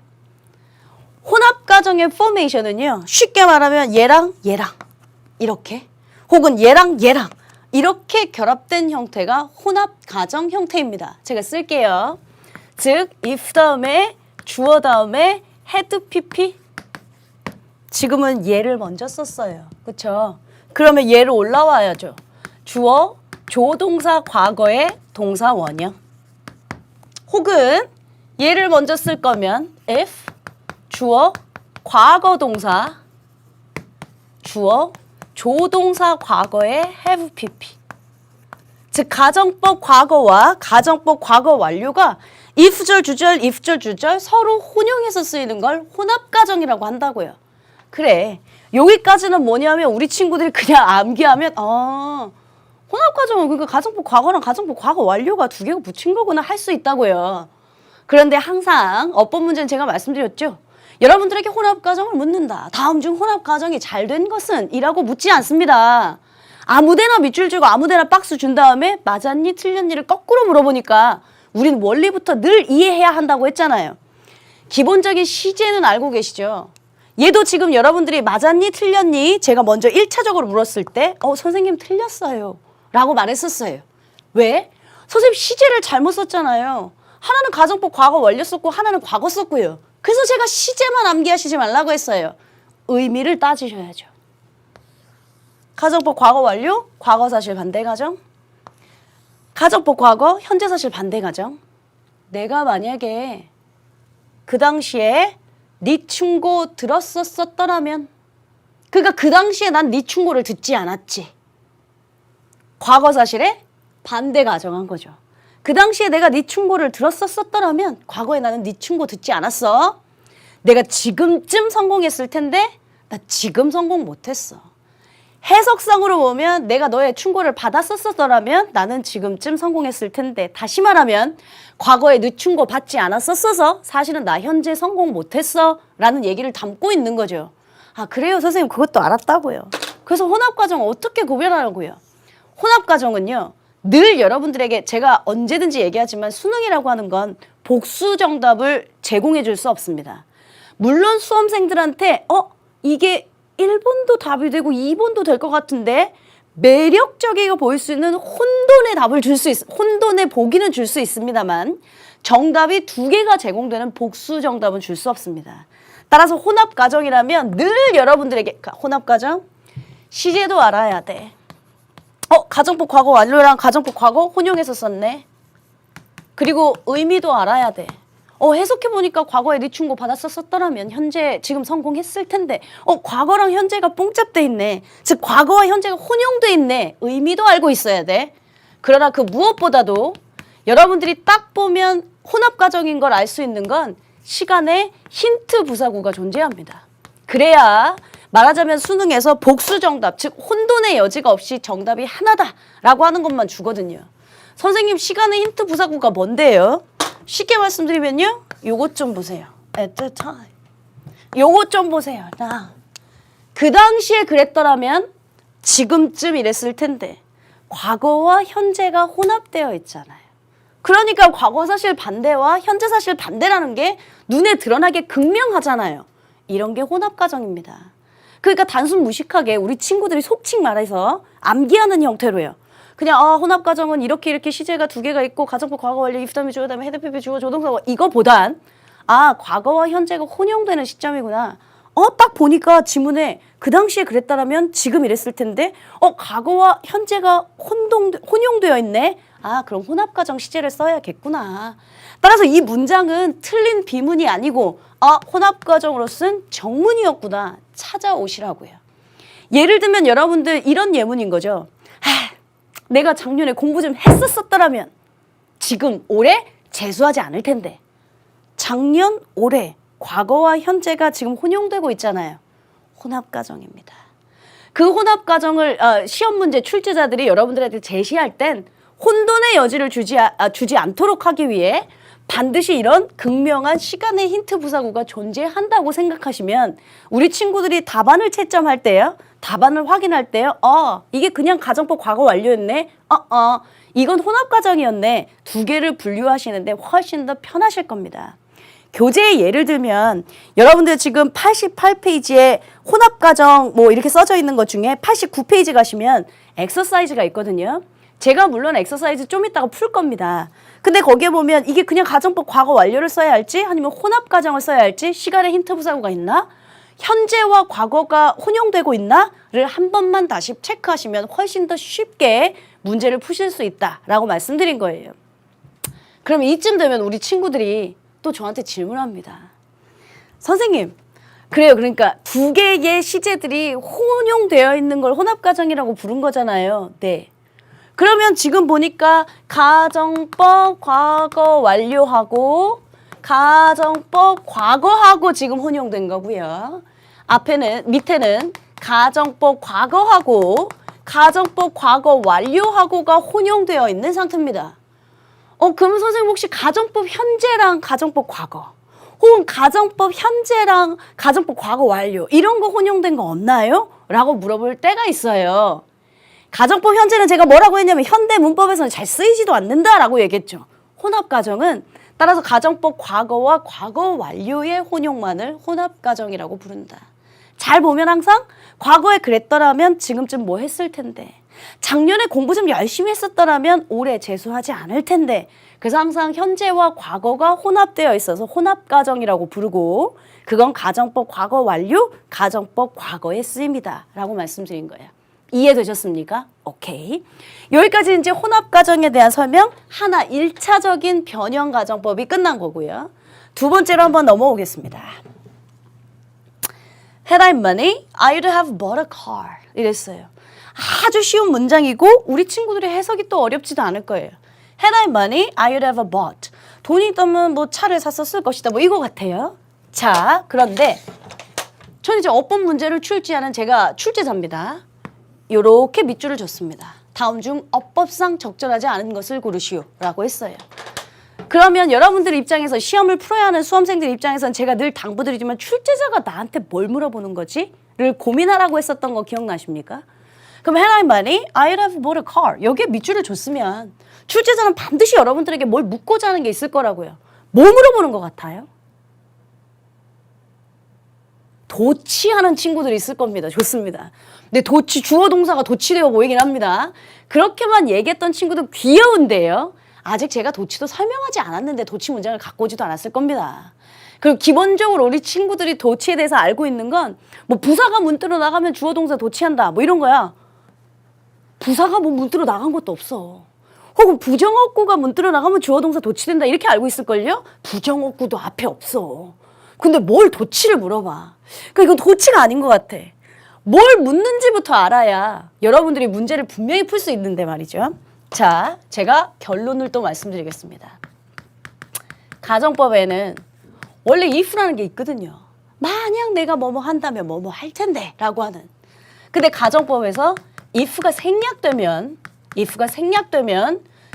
혼합가정의 포메이션은요. 쉽게 말하면 얘랑 얘랑 이렇게 혹은 얘랑 얘랑 이렇게 결합된 형태가 혼합가정 형태입니다. 제가 쓸게요. 즉 if 다음에 주어 다음에 had pp. 지금은 얘를 먼저 썼어요. 그렇죠? 그러면 얘를 올라와야죠. 주어, 조동사 과거의 동사 원형. 혹은 얘를 먼저 쓸 거면 if, 주어, 과거 동사, 주어, 조동사 과거의 have pp. 즉 가정법 과거와 가정법 과거 완료가 if절 주절, if절 주절 서로 혼용해서 쓰이는 걸 혼합가정이라고 한다고요. 그래. 여기까지는 뭐냐면 우리 친구들이 그냥 암기하면 혼합가정은 그러니까 가정법 과거랑 가정법 과거 완료가 두 개가 붙인 거구나 할 수 있다고요. 그런데 항상 어법 문제는 제가 말씀드렸죠. 여러분들에게 혼합가정을 묻는다. 다음 중 혼합가정이 잘 된 것은? 이라고 묻지 않습니다. 아무데나 밑줄 주고 아무데나 박스 준 다음에 맞았니 틀렸니를 거꾸로 물어보니까 우리는 원리부터 늘 이해해야 한다고 했잖아요. 기본적인 시제는 알고 계시죠? 얘도 지금 여러분들이 맞았니 틀렸니 제가 먼저 1차적으로 물었을 때 선생님 틀렸어요 라고 말했었어요. 왜? 선생님 시제를 잘못 썼잖아요. 하나는 가정법 과거 완료 썼고 하나는 과거 썼고요. 그래서 제가 시제만 암기하시지 말라고 했어요. 의미를 따지셔야죠. 가정법 과거 완료, 과거 사실 반대 가정. 가정법 과거, 현재 사실 반대 가정. 내가 만약에 그 당시에 네 충고 들었었더라면 그러니까 그 당시에 난 네 충고를 듣지 않았지. 과거 사실에 반대 가정한 거죠. 그 당시에 내가 네 충고를 들었었더라면 과거에 나는 네 충고 듣지 않았어. 내가 지금쯤 성공했을 텐데 나 지금 성공 못했어. 해석상으로 보면 내가 너의 충고를 받았었더라면 나는 지금쯤 성공했을 텐데 다시 말하면 과거에 네 충고 받지 않았었어서 사실은 나 현재 성공 못했어 라는 얘기를 담고 있는 거죠. 아 그래요 선생님 그것도 알았다고요. 그래서 혼합과정 어떻게 구별하라고요. 혼합과정은요. 늘 여러분들에게 제가 언제든지 얘기하지만 수능이라고 하는 건 복수 정답을 제공해 줄 수 없습니다. 물론 수험생들한테 이게 1번도 답이 되고 2번도 될 것 같은데 매력적이게 보일 수 있는 혼돈의 답을 줄 수 혼돈의 보기는 줄 수 있습니다만 정답이 2개가 제공되는 복수 정답은 줄 수 없습니다. 따라서 혼합과정이라면 늘 여러분들에게 혼합과정 시제도 알아야 돼. 가정법 과거 완료랑 가정법 과거 혼용해서 썼네. 그리고 의미도 알아야 돼. 해석해보니까 과거에 네 충고 받았었더라면 현재 지금 성공했을 텐데 과거랑 현재가 뽕짭돼 있네. 즉 과거와 현재가 혼용돼 있네. 의미도 알고 있어야 돼. 그러나 그 무엇보다도 여러분들이 딱 보면 혼합과정인 걸 알 수 있는 건 시간에 힌트 부사구가 존재합니다. 그래야 말하자면 수능에서 복수 정답, 즉 혼돈의 여지가 없이 정답이 하나다라고 하는 것만 주거든요. 선생님 시간의 힌트 부사구가 뭔데요? 쉽게 말씀드리면요. 요것 좀 보세요. At the time. 요것 좀 보세요. 그 당시에 그랬더라면 지금쯤 이랬을 텐데 과거와 현재가 혼합되어 있잖아요. 그러니까 과거 사실 반대와 현재 사실 반대라는 게 눈에 드러나게 극명하잖아요. 이런 게 혼합가정입니다. 그러니까 단순 무식하게 우리 친구들이 속칭 말해서 암기하는 형태로요. 그냥 혼합가정은 이렇게 시제가 두 개가 있고 가정법 과거 완료 if 다음에 주어 다음에 헤드피피 주어 조동사 이거보단 과거와 현재가 혼용되는 시점이구나. 딱 보니까 지문에 그 당시에 그랬다라면 지금 이랬을 텐데 과거와 현재가 혼용되어 있네. 그럼 혼합가정 시제를 써야겠구나. 따라서 이 문장은 틀린 비문이 아니고 혼합가정으로 쓴 정문이었구나. 찾아오시라고요. 예를 들면 여러분들 이런 예문인 거죠. 내가 작년에 공부 좀 했었더라면 지금 올해 재수하지 않을 텐데. 작년, 올해, 과거와 현재가 지금 혼용되고 있잖아요. 혼합가정입니다. 그 혼합가정을 시험 문제 출제자들이 여러분들한테 제시할 땐 혼돈의 여지를 주지 않도록 하기 위해 반드시 이런 극명한 시간의 힌트 부사구가 존재한다고 생각하시면 우리 친구들이 답안을 채점할 때요. 답안을 확인할 때요. 이게 그냥 가정법 과거 완료였네. 이건 혼합가정이었네. 두 개를 분류하시는데 훨씬 더 편하실 겁니다. 교재의 예를 들면 여러분들 지금 88페이지에 혼합가정 뭐 이렇게 써져 있는 것 중에 89페이지 가시면 엑서사이즈가 있거든요. 제가 물론 엑서사이즈 좀 이따가 풀 겁니다. 근데 거기에 보면 이게 그냥 가정법 과거 완료를 써야 할지 아니면 혼합가정을 써야 할지 시간의 힌트 부사구가 있나? 현재와 과거가 혼용되고 있나를 한 번만 다시 체크하시면 훨씬 더 쉽게 문제를 푸실 수 있다라고 말씀드린 거예요. 그럼 이쯤 되면 우리 친구들이 또 저한테 질문합니다. 선생님, 그래요. 그러니까 두 개의 시제들이 혼용되어 있는 걸 혼합가정이라고 부른 거잖아요. 네. 그러면 지금 보니까 가정법 과거 완료하고 가정법 과거하고 지금 혼용된 거고요. 밑에는 가정법 과거하고 가정법 과거 완료하고가 혼용되어 있는 상태입니다. 그러면 선생님 혹시 가정법 현재랑 가정법 과거 혹은 가정법 현재랑 가정법 과거 완료 이런 거 혼용된 거 없나요? 라고 물어볼 때가 있어요. 가정법 현재는 제가 뭐라고 했냐면 현대 문법에서는 잘 쓰이지도 않는다라고 얘기했죠. 혼합가정은 따라서 가정법 과거와 과거 완료의 혼용만을 혼합가정이라고 부른다. 잘 보면 항상 과거에 그랬더라면 지금쯤 뭐 했을 텐데 작년에 공부 좀 열심히 했었더라면 올해 재수하지 않을 텐데 그래서 항상 현재와 과거가 혼합되어 있어서 혼합가정이라고 부르고 그건 가정법 과거 완료, 가정법 과거에 쓰입니다. 라고 말씀드린 거예요. 이해되셨습니까? 오케이. 여기까지 이제 혼합가정에 대한 설명 하나 1차적인 변형가정법이 끝난 거고요. 두 번째로 한번 넘어오겠습니다. Had I money, I'd have bought a car. 이랬어요. 아주 쉬운 문장이고 우리 친구들의 해석이 또 어렵지도 않을 거예요. Had I money, I'd have bought. 돈이 있다면 뭐 차를 샀었을 것이다. 뭐 이거 같아요. 자, 그런데 저는 이제 어법 문제를 출제하는 제가 출제자입니다. 요렇게 밑줄을 줬습니다. 다음 중 어법상 적절하지 않은 것을 고르시오 라고 했어요. 그러면 여러분들 입장에서 시험을 풀어야 하는 수험생들 입장에서는 제가 늘 당부드리지만 출제자가 나한테 뭘 물어보는 거지? 를 고민하라고 했었던 거 기억나십니까? 그럼 had I money, I'd have bought a car. 여기에 밑줄을 줬으면 출제자는 반드시 여러분들에게 뭘 묻고자 하는 게 있을 거라고요. 뭐 물어보는 것 같아요? 도치하는 친구들이 있을 겁니다. 좋습니다. 근데 도치, 주어 동사가 도치되어 보이긴 합니다. 그렇게만 얘기했던 친구도 귀여운데요. 아직 제가 도치도 설명하지 않았는데 도치 문장을 갖고 오지도 않았을 겁니다. 그리고 기본적으로 우리 친구들이 도치에 대해서 알고 있는 건 뭐 부사가 문ጥ로 나가면 주어 동사 도치한다 뭐 이런 거야. 부사가 뭐 문ጥ로 나간 것도 없어. 혹은 부정어구가 문ጥ로 나가면 주어 동사 도치된다 이렇게 알고 있을걸요? 부정어구도 앞에 없어. 근데 뭘 도치를 물어봐. 그러니까 이건 도치가 아닌 것 같아. 뭘 묻는지부터 알아야 여러분들이 문제를 분명히 풀 수 있는데 말이죠. 자, 제가 결론을 또 말씀드리겠습니다. 가정법에는 원래 if라는 게 있거든요. 만약 내가 뭐뭐 한다면 뭐뭐 할 텐데 라고 하는. 근데 가정법에서 if가 생략되면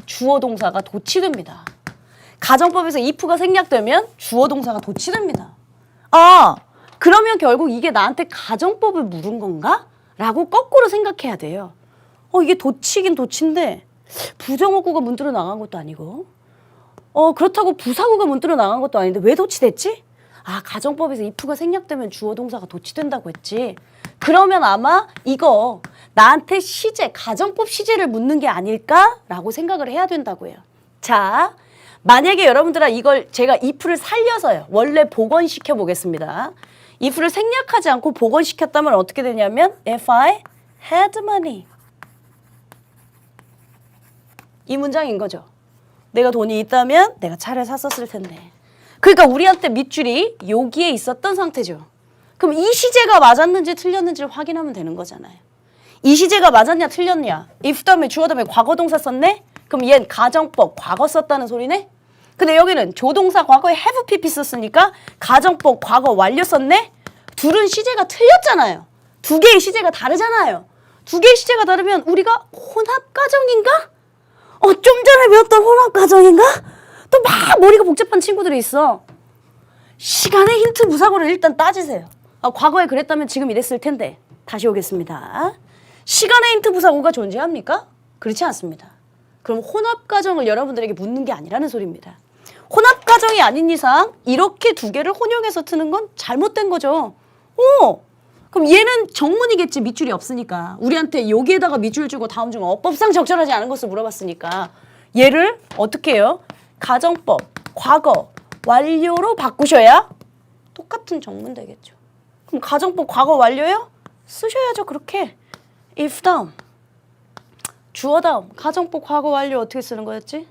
주어 동사가 도치됩니다. 가정법에서 if가 생략되면 주어 동사가 도치됩니다. 그러면 결국 이게 나한테 가정법을 물은 건가? 라고 거꾸로 생각해야 돼요. 이게 도치긴 도치인데 부정어구가 문들어 나간 것도 아니고 그렇다고 부사구가 문들어 나간 것도 아닌데 왜 도치됐지? 가정법에서 if가 생략되면 주어 동사가 도치된다고 했지. 그러면 아마 이거 나한테 시제, 가정법 시제를 묻는 게 아닐까라고 생각을 해야 된다고 해요. 자, 만약에 여러분들아 이걸 제가 if를 살려서요. 원래 복원시켜 보겠습니다. if를 생략하지 않고 복원시켰다면 어떻게 되냐면 if I had money. 이 문장인 거죠. 내가 돈이 있다면 내가 차를 샀었을 텐데. 그러니까 우리한테 밑줄이 여기에 있었던 상태죠. 그럼 이 시제가 맞았는지 틀렸는지를 확인하면 되는 거잖아요. 이 시제가 맞았냐 틀렸냐. if 다음에 주어 다음에 과거 동사 썼네? 그럼 얘는 가정법 과거 썼다는 소리네? 근데 여기는 조동사 과거에 have pp 썼으니까 가정법 과거 완료 썼네? 둘은 시제가 틀렸잖아요. 두 개의 시제가 다르잖아요. 두 개의 시제가 다르면 우리가 혼합가정인가? 좀 전에 배웠던 혼합가정인가? 또 막 머리가 복잡한 친구들이 있어. 시간의 힌트 부사고를 일단 따지세요. 과거에 그랬다면 지금 이랬을 텐데. 다시 오겠습니다. 시간의 힌트 부사고가 존재합니까? 그렇지 않습니다. 그럼 혼합가정을 여러분들에게 묻는 게 아니라는 소리입니다. 혼합가정이 아닌 이상 이렇게 두 개를 혼용해서 트는 건 잘못된 거죠. 그럼 얘는 정문이겠지. 밑줄이 없으니까. 우리한테 여기에다가 밑줄 주고 다음 중 어법상 적절하지 않은 것을 물어봤으니까 얘를 어떻게 해요? 가정법, 과거, 완료로 바꾸셔야 똑같은 정문 되겠죠. 그럼 가정법 과거 완료요? 쓰셔야죠. 그렇게. if 다음, 주어 다음, 가정법 과거 완료 어떻게 쓰는 거였지?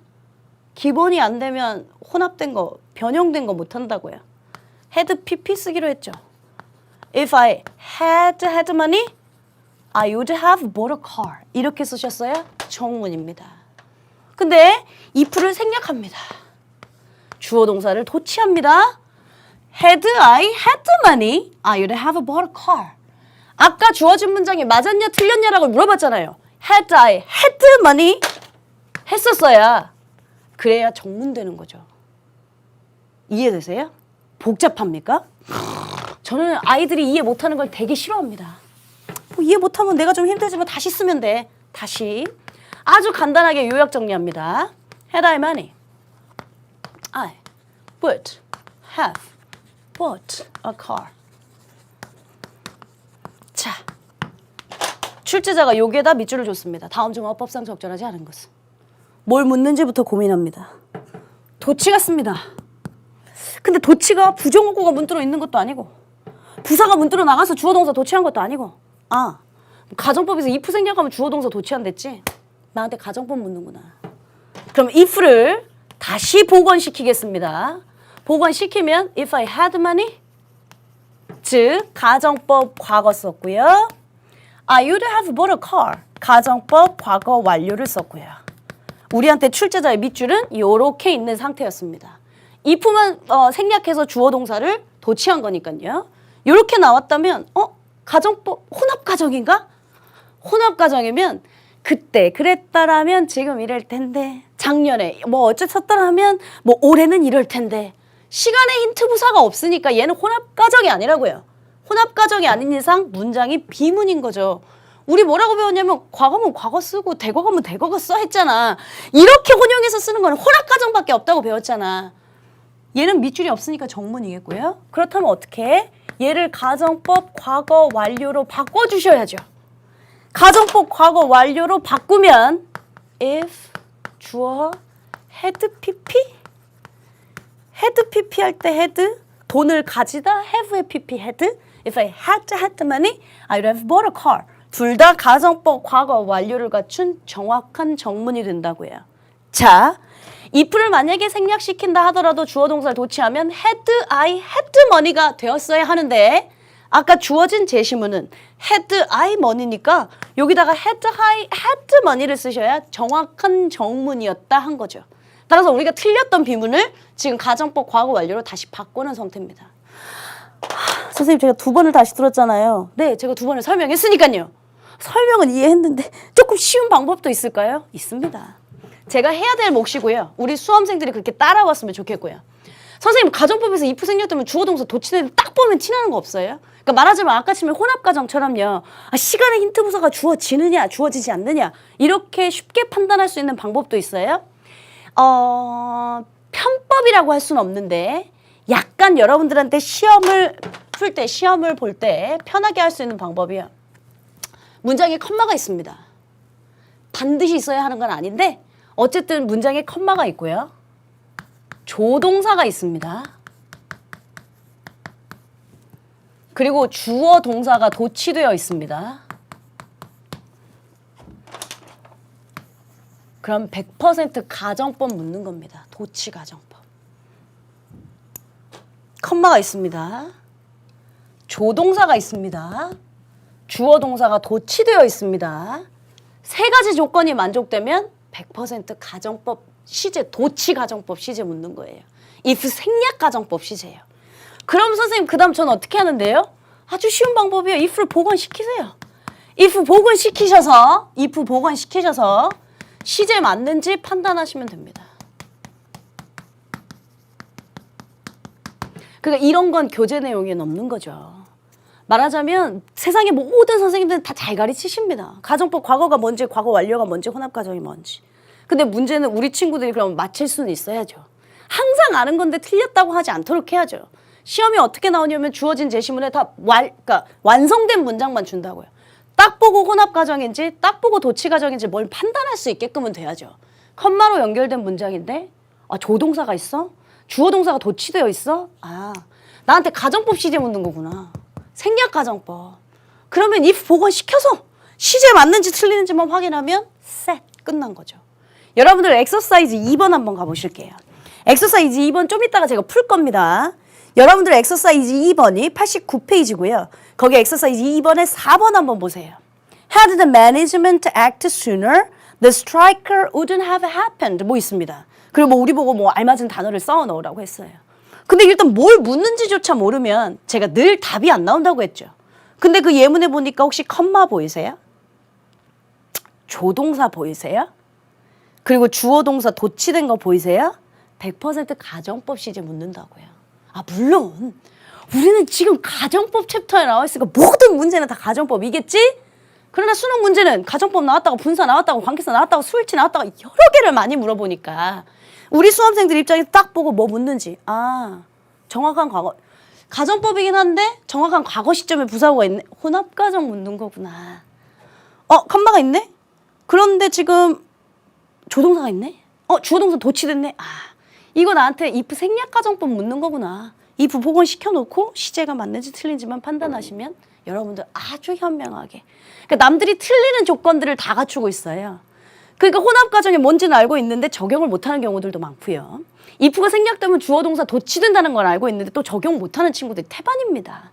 기본이 안 되면 혼합된 거, 변형된 거 못한다고요. had pp 쓰기로 했죠. If I had money, I would have bought a car. 이렇게 쓰셨어야 정문입니다. 근데 if를 생략합니다. 주어 동사를 도치합니다. Had I had money, I would have bought a car. 아까 주어진 문장이 맞았냐 틀렸냐라고 물어봤잖아요. Had I had money 했었어야 그래야 정문 되는 거죠. 이해되세요? 복잡합니까? 저는 아이들이 이해 못하는 걸 되게 싫어합니다. 이해 못하면 내가 좀 힘들지만 다시 쓰면 돼. 다시. 아주 간단하게 요약 정리합니다. Had I money, I would have bought a car. 자, 출제자가 여기에다 밑줄을 줬습니다. 다음 중 어법상 적절하지 않은 것은. 뭘 묻는지부터 고민합니다. 도치 같습니다. 근데 도치가 부정어구가 문들어 있는 것도 아니고 부사가 문들어 나가서 주어동사 도치한 것도 아니고 가정법에서 if 생략하면 주어동사 도치한댔지? 나한테 가정법 묻는구나. 그럼 if를 다시 복원시키겠습니다. 복원시키면 if I had money 즉 가정법 과거 썼고요. I would have bought a car 가정법 과거 완료를 썼고요. 우리한테 출제자의 밑줄은 이렇게 있는 상태였습니다. if만 생략해서 주어 동사를 도치한 거니까요. 이렇게 나왔다면 가정법 혼합가정인가? 혼합가정이면 그때 그랬다라면 지금 이럴 텐데 작년에 어쨌었다라면 올해는 이럴 텐데 시간의 힌트 부사가 없으니까 얘는 혼합가정이 아니라고요. 혼합가정이 아닌 이상 문장이 비문인 거죠. 우리 뭐라고 배웠냐면 과거면 과거 쓰고 대과거면 대과거 써 했잖아. 이렇게 혼용해서 쓰는 거는 혼합가정밖에 없다고 배웠잖아. 얘는 밑줄이 없으니까 정문이겠고요. 그렇다면 어떻게 해? 얘를 가정법 과거 완료로 바꿔주셔야죠. 가정법 과거 완료로 바꾸면 if 주어 had pp had pp 할 때 had 돈을 가지다 have의 pp had if I had money I would have bought a car 둘 다 가정법 과거 완료를 갖춘 정확한 정문이 된다고요. 자, if를 만약에 생략시킨다 하더라도 주어 동사를 도치하면 had I had money가 되었어야 하는데 아까 주어진 제시문은 had I money니까 여기다가 had I had money를 쓰셔야 정확한 정문이었다 한 거죠. 따라서 우리가 틀렸던 비문을 지금 가정법 과거 완료로 다시 바꾸는 상태입니다. 선생님 제가 2번을 다시 들었잖아요. 네, 제가 2번을 설명했으니까요. 설명은 이해했는데 조금 쉬운 방법도 있을까요? 있습니다. 제가 해야 될 몫이고요. 우리 수험생들이 그렇게 따라왔으면 좋겠고요. 선생님 가정법에서 if 생략되면 주어 동사 도치되는데 딱 보면 티나는 거 없어요? 그러니까 말하자면 아까 치면 혼합가정처럼요. 시간의 힌트 부사가 주어지느냐 주어지지 않느냐 이렇게 쉽게 판단할 수 있는 방법도 있어요. 편법이라고 할 수는 없는데 약간 여러분들한테 시험을 풀 때, 시험을 볼 때 편하게 할 수 있는 방법이요. 문장에 컴마가 있습니다. 반드시 있어야 하는 건 아닌데 어쨌든 문장에 컴마가 있고요. 조동사가 있습니다. 그리고 주어 동사가 도치되어 있습니다. 그럼 100% 가정법 묻는 겁니다. 도치 가정법. 컴마가 있습니다. 조동사가 있습니다. 주어 동사가 도치되어 있습니다. 세 가지 조건이 만족되면 100% 가정법 시제, 도치 가정법 시제 묻는 거예요. if 생략 가정법 시제예요. 그럼 선생님 그 다음 저는 어떻게 하는데요? 아주 쉬운 방법이에요. if를 복원시키세요. if 복원시키셔서 시제 맞는지 판단하시면 됩니다. 그러니까 이런 건 교재 내용에 없는 거죠. 말하자면 세상의 모든 선생님들은 다 잘 가르치십니다. 가정법 과거가 뭔지, 과거 완료가 뭔지, 혼합가정이 뭔지. 근데 문제는 우리 친구들이 그럼 맞힐 수는 있어야죠. 항상 아는 건데 틀렸다고 하지 않도록 해야죠. 시험이 어떻게 나오냐면 주어진 제시문에 다 그러니까 완성된 문장만 준다고요. 딱 보고 혼합가정인지 딱 보고 도치가정인지 뭘 판단할 수 있게끔은 돼야죠. 컴마로 연결된 문장인데 조동사가 있어? 주어 동사가 도치되어 있어? 나한테 가정법 시제 묻는 거구나. 생략 가정법. 그러면 if 복원시켜서 시제 맞는지 틀리는지만 확인하면 셋 끝난 거죠. 여러분들 엑서사이즈 2번 한번 가보실게요. 엑서사이즈 2번 좀 이따가 제가 풀 겁니다. 여러분들 엑서사이즈 2번이 89페이지고요. 거기 엑서사이즈 2번에 4번 한번 보세요. Had the management act sooner, the striker wouldn't have happened. 뭐 있습니다. 그리고 우리 보고 알맞은 단어를 써 넣으라고 했어요. 근데 일단 뭘 묻는지조차 모르면 제가 늘 답이 안 나온다고 했죠. 근데 그 예문에 보니까 혹시 컴마 보이세요? 조동사 보이세요? 그리고 주어 동사 도치된 거 보이세요? 100% 가정법 시제 묻는다고요. 물론 우리는 지금 가정법 챕터에 나와 있으니까 모든 문제는 다 가정법이겠지? 그러나 수능 문제는 가정법 나왔다고 분사 나왔다고 관계사 나왔다고 수일치 나왔다고 여러 개를 많이 물어보니까 우리 수험생들 입장에서 딱 보고 뭐 묻는지 정확한 과거 가정법이긴 한데 정확한 과거 시점에 부사구가 있네. 혼합가정 묻는 거구나. 컴마가 있네? 그런데 지금 조동사가 있네? 주어동사 도치됐네? 이거 나한테 if 생략가정법 묻는 거구나. if 복원시켜놓고 시제가 맞는지 틀린지만 판단하시면 여러분들 아주 현명하게. 그러니까 남들이 틀리는 조건들을 다 갖추고 있어요. 그러니까 혼합가정이 뭔지는 알고 있는데 적용을 못하는 경우들도 많고요. if가 생략되면 주어동사 도치된다는 걸 알고 있는데 또 적용 못하는 친구들이 태반입니다.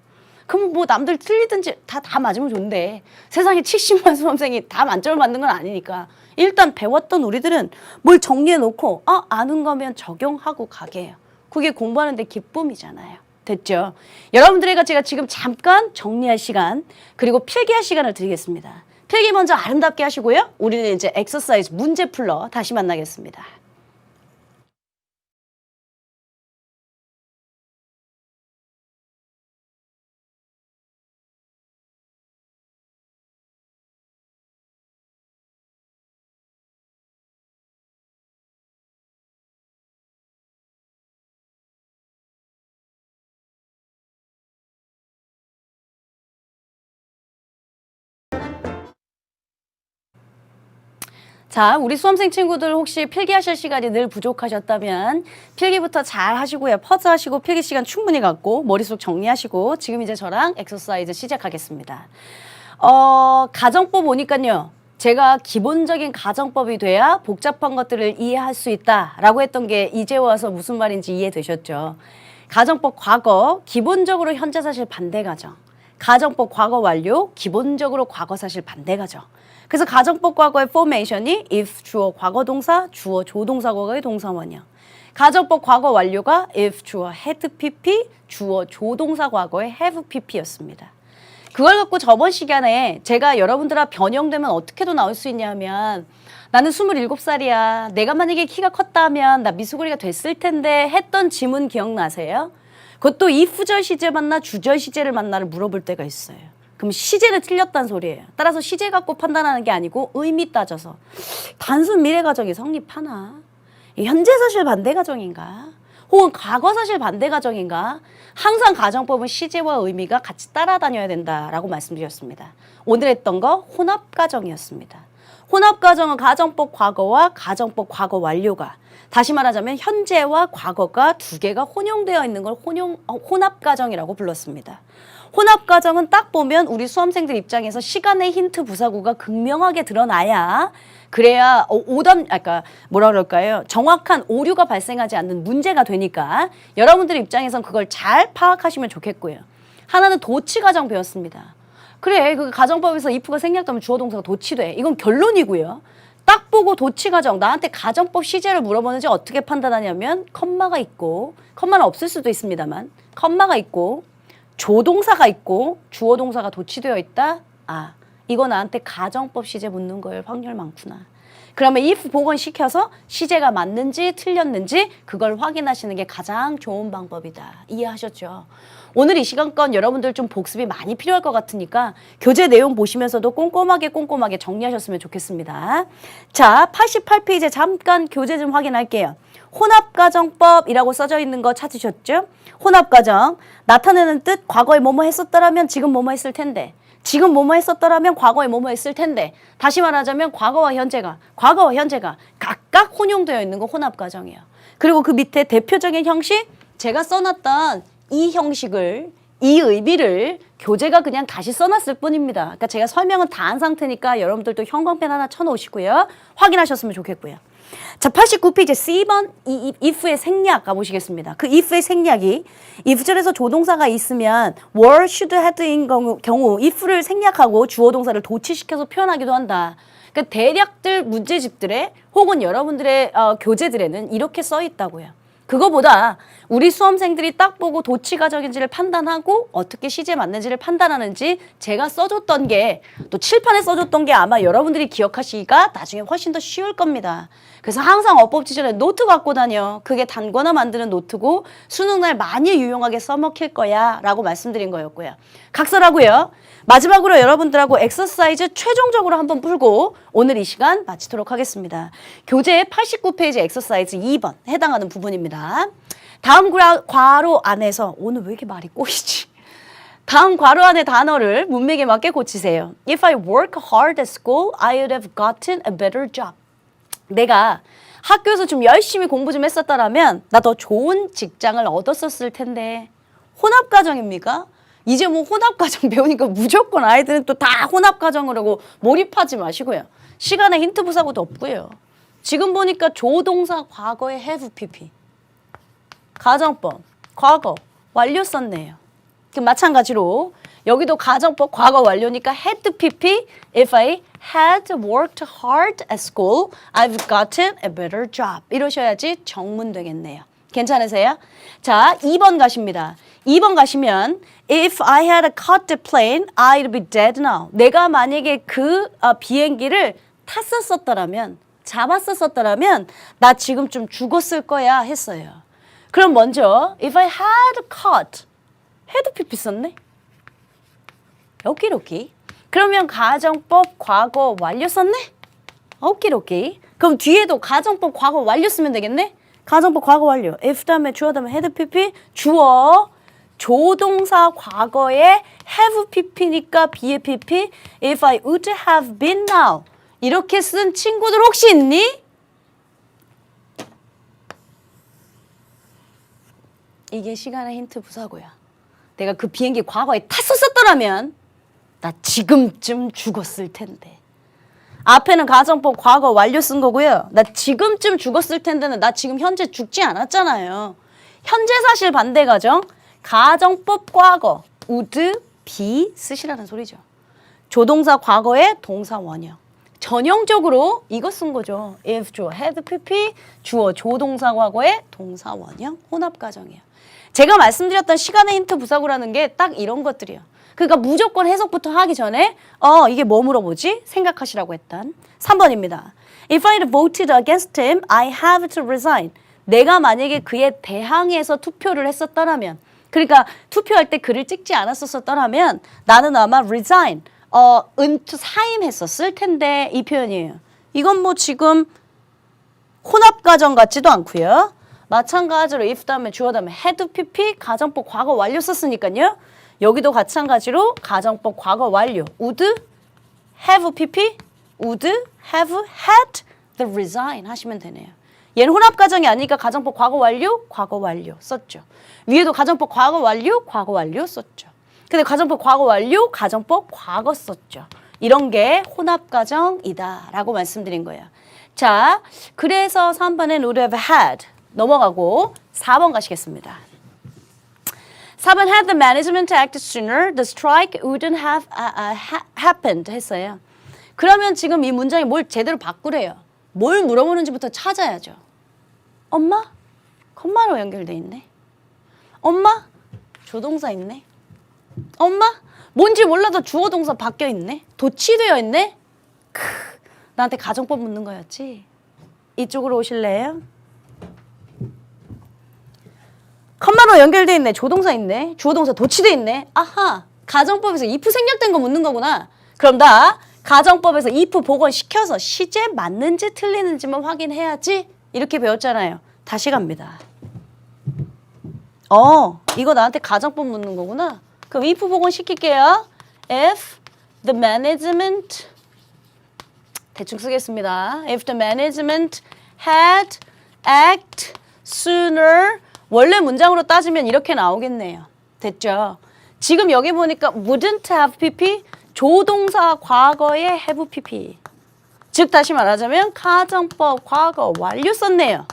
그럼 남들 틀리든지 다 맞으면 좋은데 세상에 70만 수험생이 다 만점을 받는 건 아니니까 일단 배웠던 우리들은 뭘 정리해놓고 아는 거면 적용하고 가게 해요. 그게 공부하는 데 기쁨이잖아요. 됐죠? 여러분들에게 제가 지금 잠깐 정리할 시간 그리고 필기할 시간을 드리겠습니다. 필기 먼저 아름답게 하시고요. 우리는 이제 엑서사이즈 문제 풀러 다시 만나겠습니다. 자, 우리 수험생 친구들 혹시 필기하실 시간이 늘 부족하셨다면 필기부터 잘 하시고요. 퍼즈 하시고 필기 시간 충분히 갖고 머릿속 정리하시고 지금 이제 저랑 엑서사이즈 시작하겠습니다. 가정법 오니까요. 제가 기본적인 가정법이 돼야 복잡한 것들을 이해할 수 있다라고 했던 게 이제 와서 무슨 말인지 이해되셨죠? 가정법 과거, 기본적으로 현재 사실 반대 가정. 가정법 과거 완료, 기본적으로 과거 사실 반대 가정. 그래서 가정법 과거의 포메이션이 if 주어 과거 동사, 주어 조동사 과거의 동사원형. 가정법 과거 완료가 if 주어 had pp, 주어 조동사 과거의 have pp였습니다. 그걸 갖고 저번 시간에 제가 여러분들아 변형되면 어떻게도 나올 수 있냐면 나는 27살이야. 내가 만약에 키가 컸다면 나 미수고리가 됐을 텐데 했던 지문 기억나세요? 그것도 이프절 시제 맞나 주절 시제를 맞나를 물어볼 때가 있어요. 그럼 시제는 틀렸다는 소리예요. 따라서 시제 갖고 판단하는 게 아니고 의미 따져서 단순 미래 가정이 성립하나? 현재 사실 반대 가정인가? 혹은 과거 사실 반대 가정인가? 항상 가정법은 시제와 의미가 같이 따라다녀야 된다라고 말씀드렸습니다. 오늘 했던 거 혼합 가정이었습니다. 혼합 가정은 가정법 과거와 가정법 과거 완료가, 다시 말하자면 현재와 과거가 두 개가 혼용되어 있는 걸 혼합 가정이라고 불렀습니다. 혼합 가정은 딱 보면 우리 수험생들 입장에서 시간의 힌트 부사구가 극명하게 드러나야 그래야 뭐라 그럴까요? 정확한 오류가 발생하지 않는 문제가 되니까 여러분들 입장에선 그걸 잘 파악하시면 좋겠고요. 하나는 도치 가정 배웠습니다. 그래, 그 가정법에서 if가 생략되면 주어 동사가 도치돼. 이건 결론이고요. 딱 보고 도치 가정, 나한테 가정법 시제를 물어보는지 어떻게 판단하냐면 컴마가 있고, 컴마는 없을 수도 있습니다만 컴마가 있고 조동사가 있고 주어 동사가 도치되어 있다. 아, 이거 나한테 가정법 시제 묻는 거예요. 확률 많구나. 그러면 if 복원시켜서 시제가 맞는지 틀렸는지 그걸 확인하시는 게 가장 좋은 방법이다. 이해하셨죠? 오늘 이 시간권 여러분들 좀 복습이 많이 필요할 것 같으니까 교재 내용 보시면서도 꼼꼼하게 정리하셨으면 좋겠습니다. 자, 88페이지에 잠깐 교재 좀 확인할게요. 혼합가정법이라고 써져 있는 거 찾으셨죠? 혼합가정, 나타내는 뜻, 과거에 뭐뭐 했었더라면 지금 뭐뭐 했을 텐데, 지금 뭐뭐 했었더라면 과거에 뭐뭐 했을 텐데, 다시 말하자면 과거와 현재가 각각 혼용되어 있는 거 혼합가정이에요. 그리고 그 밑에 대표적인 형식, 제가 써놨던 이 형식을, 이 의미를 교재가 그냥 다시 써놨을 뿐입니다. 그러니까 제가 설명은 다 한 상태니까 여러분들도 형광펜 하나 쳐놓으시고요. 확인하셨으면 좋겠고요. 자, 89페이지 C번 이 if의 생략 가보시겠습니다. 그 if의 생략이 if절에서 조동사가 있으면 were, should, had인 경우 if를 생략하고 주어 동사를 도치시켜서 표현하기도 한다. 그러니까 대략들 문제집들에 혹은 여러분들의 교재들에는 이렇게 써 있다고요. 그거보다 우리 수험생들이 딱 보고 도치 가정인지를 판단하고 어떻게 시제 맞는지를 판단하는지 제가 써줬던 게 또 칠판에 써줬던 게 아마 여러분들이 기억하시기가 나중에 훨씬 더 쉬울 겁니다. 그래서 항상 어법 지전에 노트 갖고 다녀. 그게 단권화 만드는 노트고 수능날 많이 유용하게 써먹힐 거야 라고 말씀드린 거였고요. 각설하고요. 마지막으로 여러분들하고 엑서사이즈 최종적으로 한번 풀고 오늘 이 시간 마치도록 하겠습니다. 교재 89페이지 엑서사이즈 2번 해당하는 부분입니다. 다음 괄호 안에서 오늘 왜 이렇게 말이 꼬이지? 다음 괄호 안의 단어를 문맥에 맞게 고치세요. If I work hard at school, I would have gotten a better job. 내가 학교에서 좀 열심히 공부 좀 했었다라면 나 더 좋은 직장을 얻었었을 텐데. 혼합가정입니까? 이제 뭐 혼합가정 배우니까 무조건 아이들은 또 다 혼합가정을 하고 몰입하지 마시고요. 시간에 힌트 부사고도 없고요. 지금 보니까 조동사 과거에 have pp. 가정법, 과거, 완료 썼네요. 마찬가지로 여기도 가정법 과거 완료니까 had pp. If I had worked hard at school, I've gotten a better job. 이러셔야지 정문 되겠네요. 괜찮으세요? 자, 2번 가십니다. 2번 가시면 If I had caught the plane, I'd be dead now. 내가 만약에 그 비행기를 탔었었더라면, 잡았었더라면 나 지금쯤 죽었을 거야 했어요. 그럼 먼저 If I had caught, had pp 썼네? 오키로키. 그러면 가정법 과거 완료 썼네? 오키로키. 그럼 뒤에도 가정법 과거 완료 쓰면 되겠네? 가정법 과거 완료. if 다음에 주어 다음에 had pp. 주어 조동사 과거에 have pp니까 be의 pp. If I would have been now. 이렇게 쓴 친구들 혹시 있니? 이게 시간의 힌트 부사고야. 내가 그 비행기 과거에 탔었더라면 나 지금쯤 죽었을 텐데. 앞에는 가정법 과거 완료 쓴 거고요. 나 지금쯤 죽었을 텐데는 나 지금 현재 죽지 않았잖아요. 현재 사실 반대 가정. 가정법 과거 would be 쓰시라는 소리죠. 조동사 과거에 동사 원형. 전형적으로 이거 쓴 거죠. if 주어 had pp 주어 조동사 과거에 동사 원형 혼합 가정이에요. 제가 말씀드렸던 시간의 힌트 부사구라는 게 딱 이런 것들이에요. 그러니까 무조건 해석부터 하기 전에 이게 뭐 물어보지? 생각하시라고 했던 3번입니다. If I voted against him, I have to resign. 내가 만약에 그에 대항해서 투표를 했었더라면, 그러니까 투표할 때 글을 찍지 않았었더라면 나는 아마 resign, 사임했었을 텐데 이 표현이에요. 이건 뭐 지금 혼합가정 같지도 않고요. 마찬가지로 if 다음에 주어 다음에 had pp 가정법 과거 완료 썼으니까요. 여기도 마찬가지로 가정법 과거 완료 would have pp would have had the resign 하시면 되네요. 얘는 혼합가정이 아니니까 가정법 과거 완료 썼죠. 위에도 가정법 과거 완료 썼죠. 근데 가정법 과거 완료 가정법 과거 썼죠. 이런 게 혼합가정이다 라고 말씀드린 거예요. 자, 그래서 3번은 would have had 넘어가고 4번 가시겠습니다. 4번 had the management acted sooner, the strike wouldn't have happened 했어요. 그러면 지금 이 문장이 뭘 제대로 바꾸래요. 뭘 물어보는지부터 찾아야죠. 엄마? 컴마로 연결돼 있네. 엄마? 조동사 있네. 엄마? 뭔지 몰라도 주어 동사 바뀌어 있네. 도치되어 있네. 나한테 가정법 묻는 거였지. 이쪽으로 오실래요? 컴마로 연결돼 있네. 조동사 있네. 주어 동사 도치돼 있네. 아하. 가정법에서 if 생략된 거 묻는 거구나. 그럼 나 가정법에서 if 복원시켜서 시제 맞는지 틀리는지만 확인해야지. 이렇게 배웠잖아요. 다시 갑니다. 이거 나한테 가정법 묻는 거구나. 그럼 if 복원시킬게요. If the management 대충 쓰겠습니다. If the management had act sooner 원래 문장으로 따지면 이렇게 나오겠네요. 됐죠? 지금 여기 보니까 wouldn't have pp 조동사 과거에 have pp 즉 다시 말하자면 가정법 과거 완료 썼네요.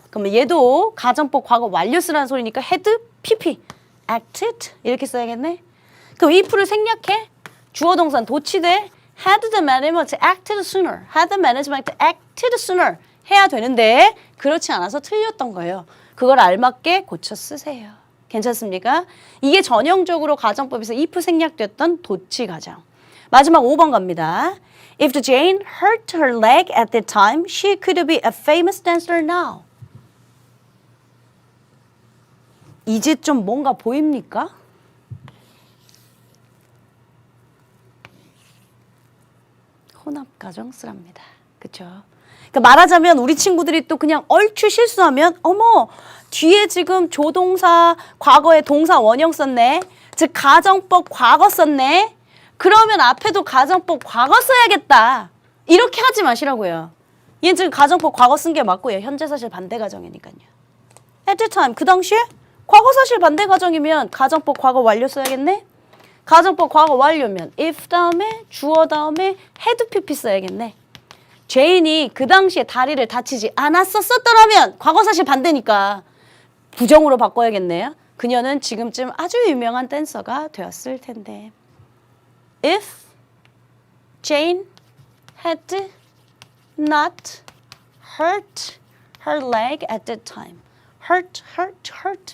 그러면 얘도 가정법 과거 완료 쓰라는 소리니까 had pp acted 이렇게 써야겠네. 그럼 if를 생략해 주어 동사는 도치돼 had the management acted sooner had the management acted sooner 해야 되는데 그렇지 않아서 틀렸던 거예요. 그걸 알맞게 고쳐 쓰세요. 괜찮습니까? 이게 전형적으로 가정법에서 if 생략됐던 도치 가정. 마지막 5번 갑니다. If the Jane hurt her leg at that time, she could be a famous dancer now. 이제 좀 뭔가 보입니까? 혼합가정 쓰랍니다. 그쵸? 그러니까 말하자면 우리 친구들이 또 그냥 얼추 실수하면 어머 뒤에 지금 조동사 과거에 동사 원형 썼네. 즉 가정법 과거 썼네. 그러면 앞에도 가정법 과거 써야겠다. 이렇게 하지 마시라고요. 얘는 지금 가정법 과거 쓴 게 맞고요. 현재사실 반대 가정이니까요. At the time 그 당시에 과거사실 반대 가정이면 가정법 과거 완료 써야겠네. 가정법 과거 완료면 if 다음에 주어 다음에 had pp 써야겠네. 제인이 그 당시에 다리를 다치지 않았었더라면 과거사실 반대니까 부정으로 바꿔야겠네요. 그녀는 지금쯤 아주 유명한 댄서가 되었을 텐데. If Jane had not hurt her leg at that time. hurt.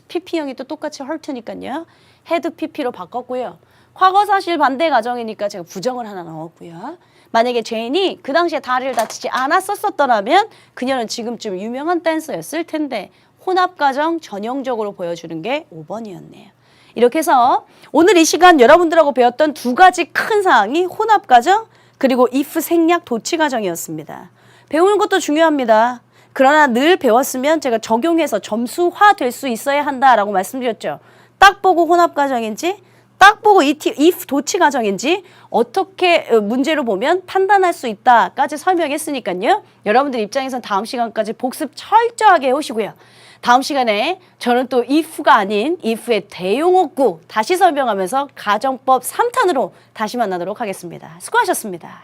pp형이 또 똑같이 hurt니까요. had pp로 바꿨고요. 과거사실 반대 가정이니까 제가 부정을 하나 넣었고요. 만약에 제인이 그 당시에 다리를 다치지 않았었더라면 그녀는 지금쯤 유명한 댄서였을 텐데 혼합가정 전형적으로 보여주는 게 5번이었네요. 이렇게 해서 오늘 이 시간 여러분들하고 배웠던 두 가지 큰 사항이 혼합가정 그리고 if 생략 도치가정이었습니다. 배우는 것도 중요합니다. 그러나 늘 배웠으면 제가 적용해서 점수화 될 수 있어야 한다라고 말씀드렸죠. 딱 보고 혼합가정인지 딱 보고 if 도치가정인지 어떻게 문제로 보면 판단할 수 있다까지 설명했으니까요. 여러분들 입장에선 다음 시간까지 복습 철저하게 해오시고요. 다음 시간에 저는 또 if가 아닌 if의 대용어구 다시 설명하면서 가정법 3탄으로 다시 만나도록 하겠습니다. 수고하셨습니다.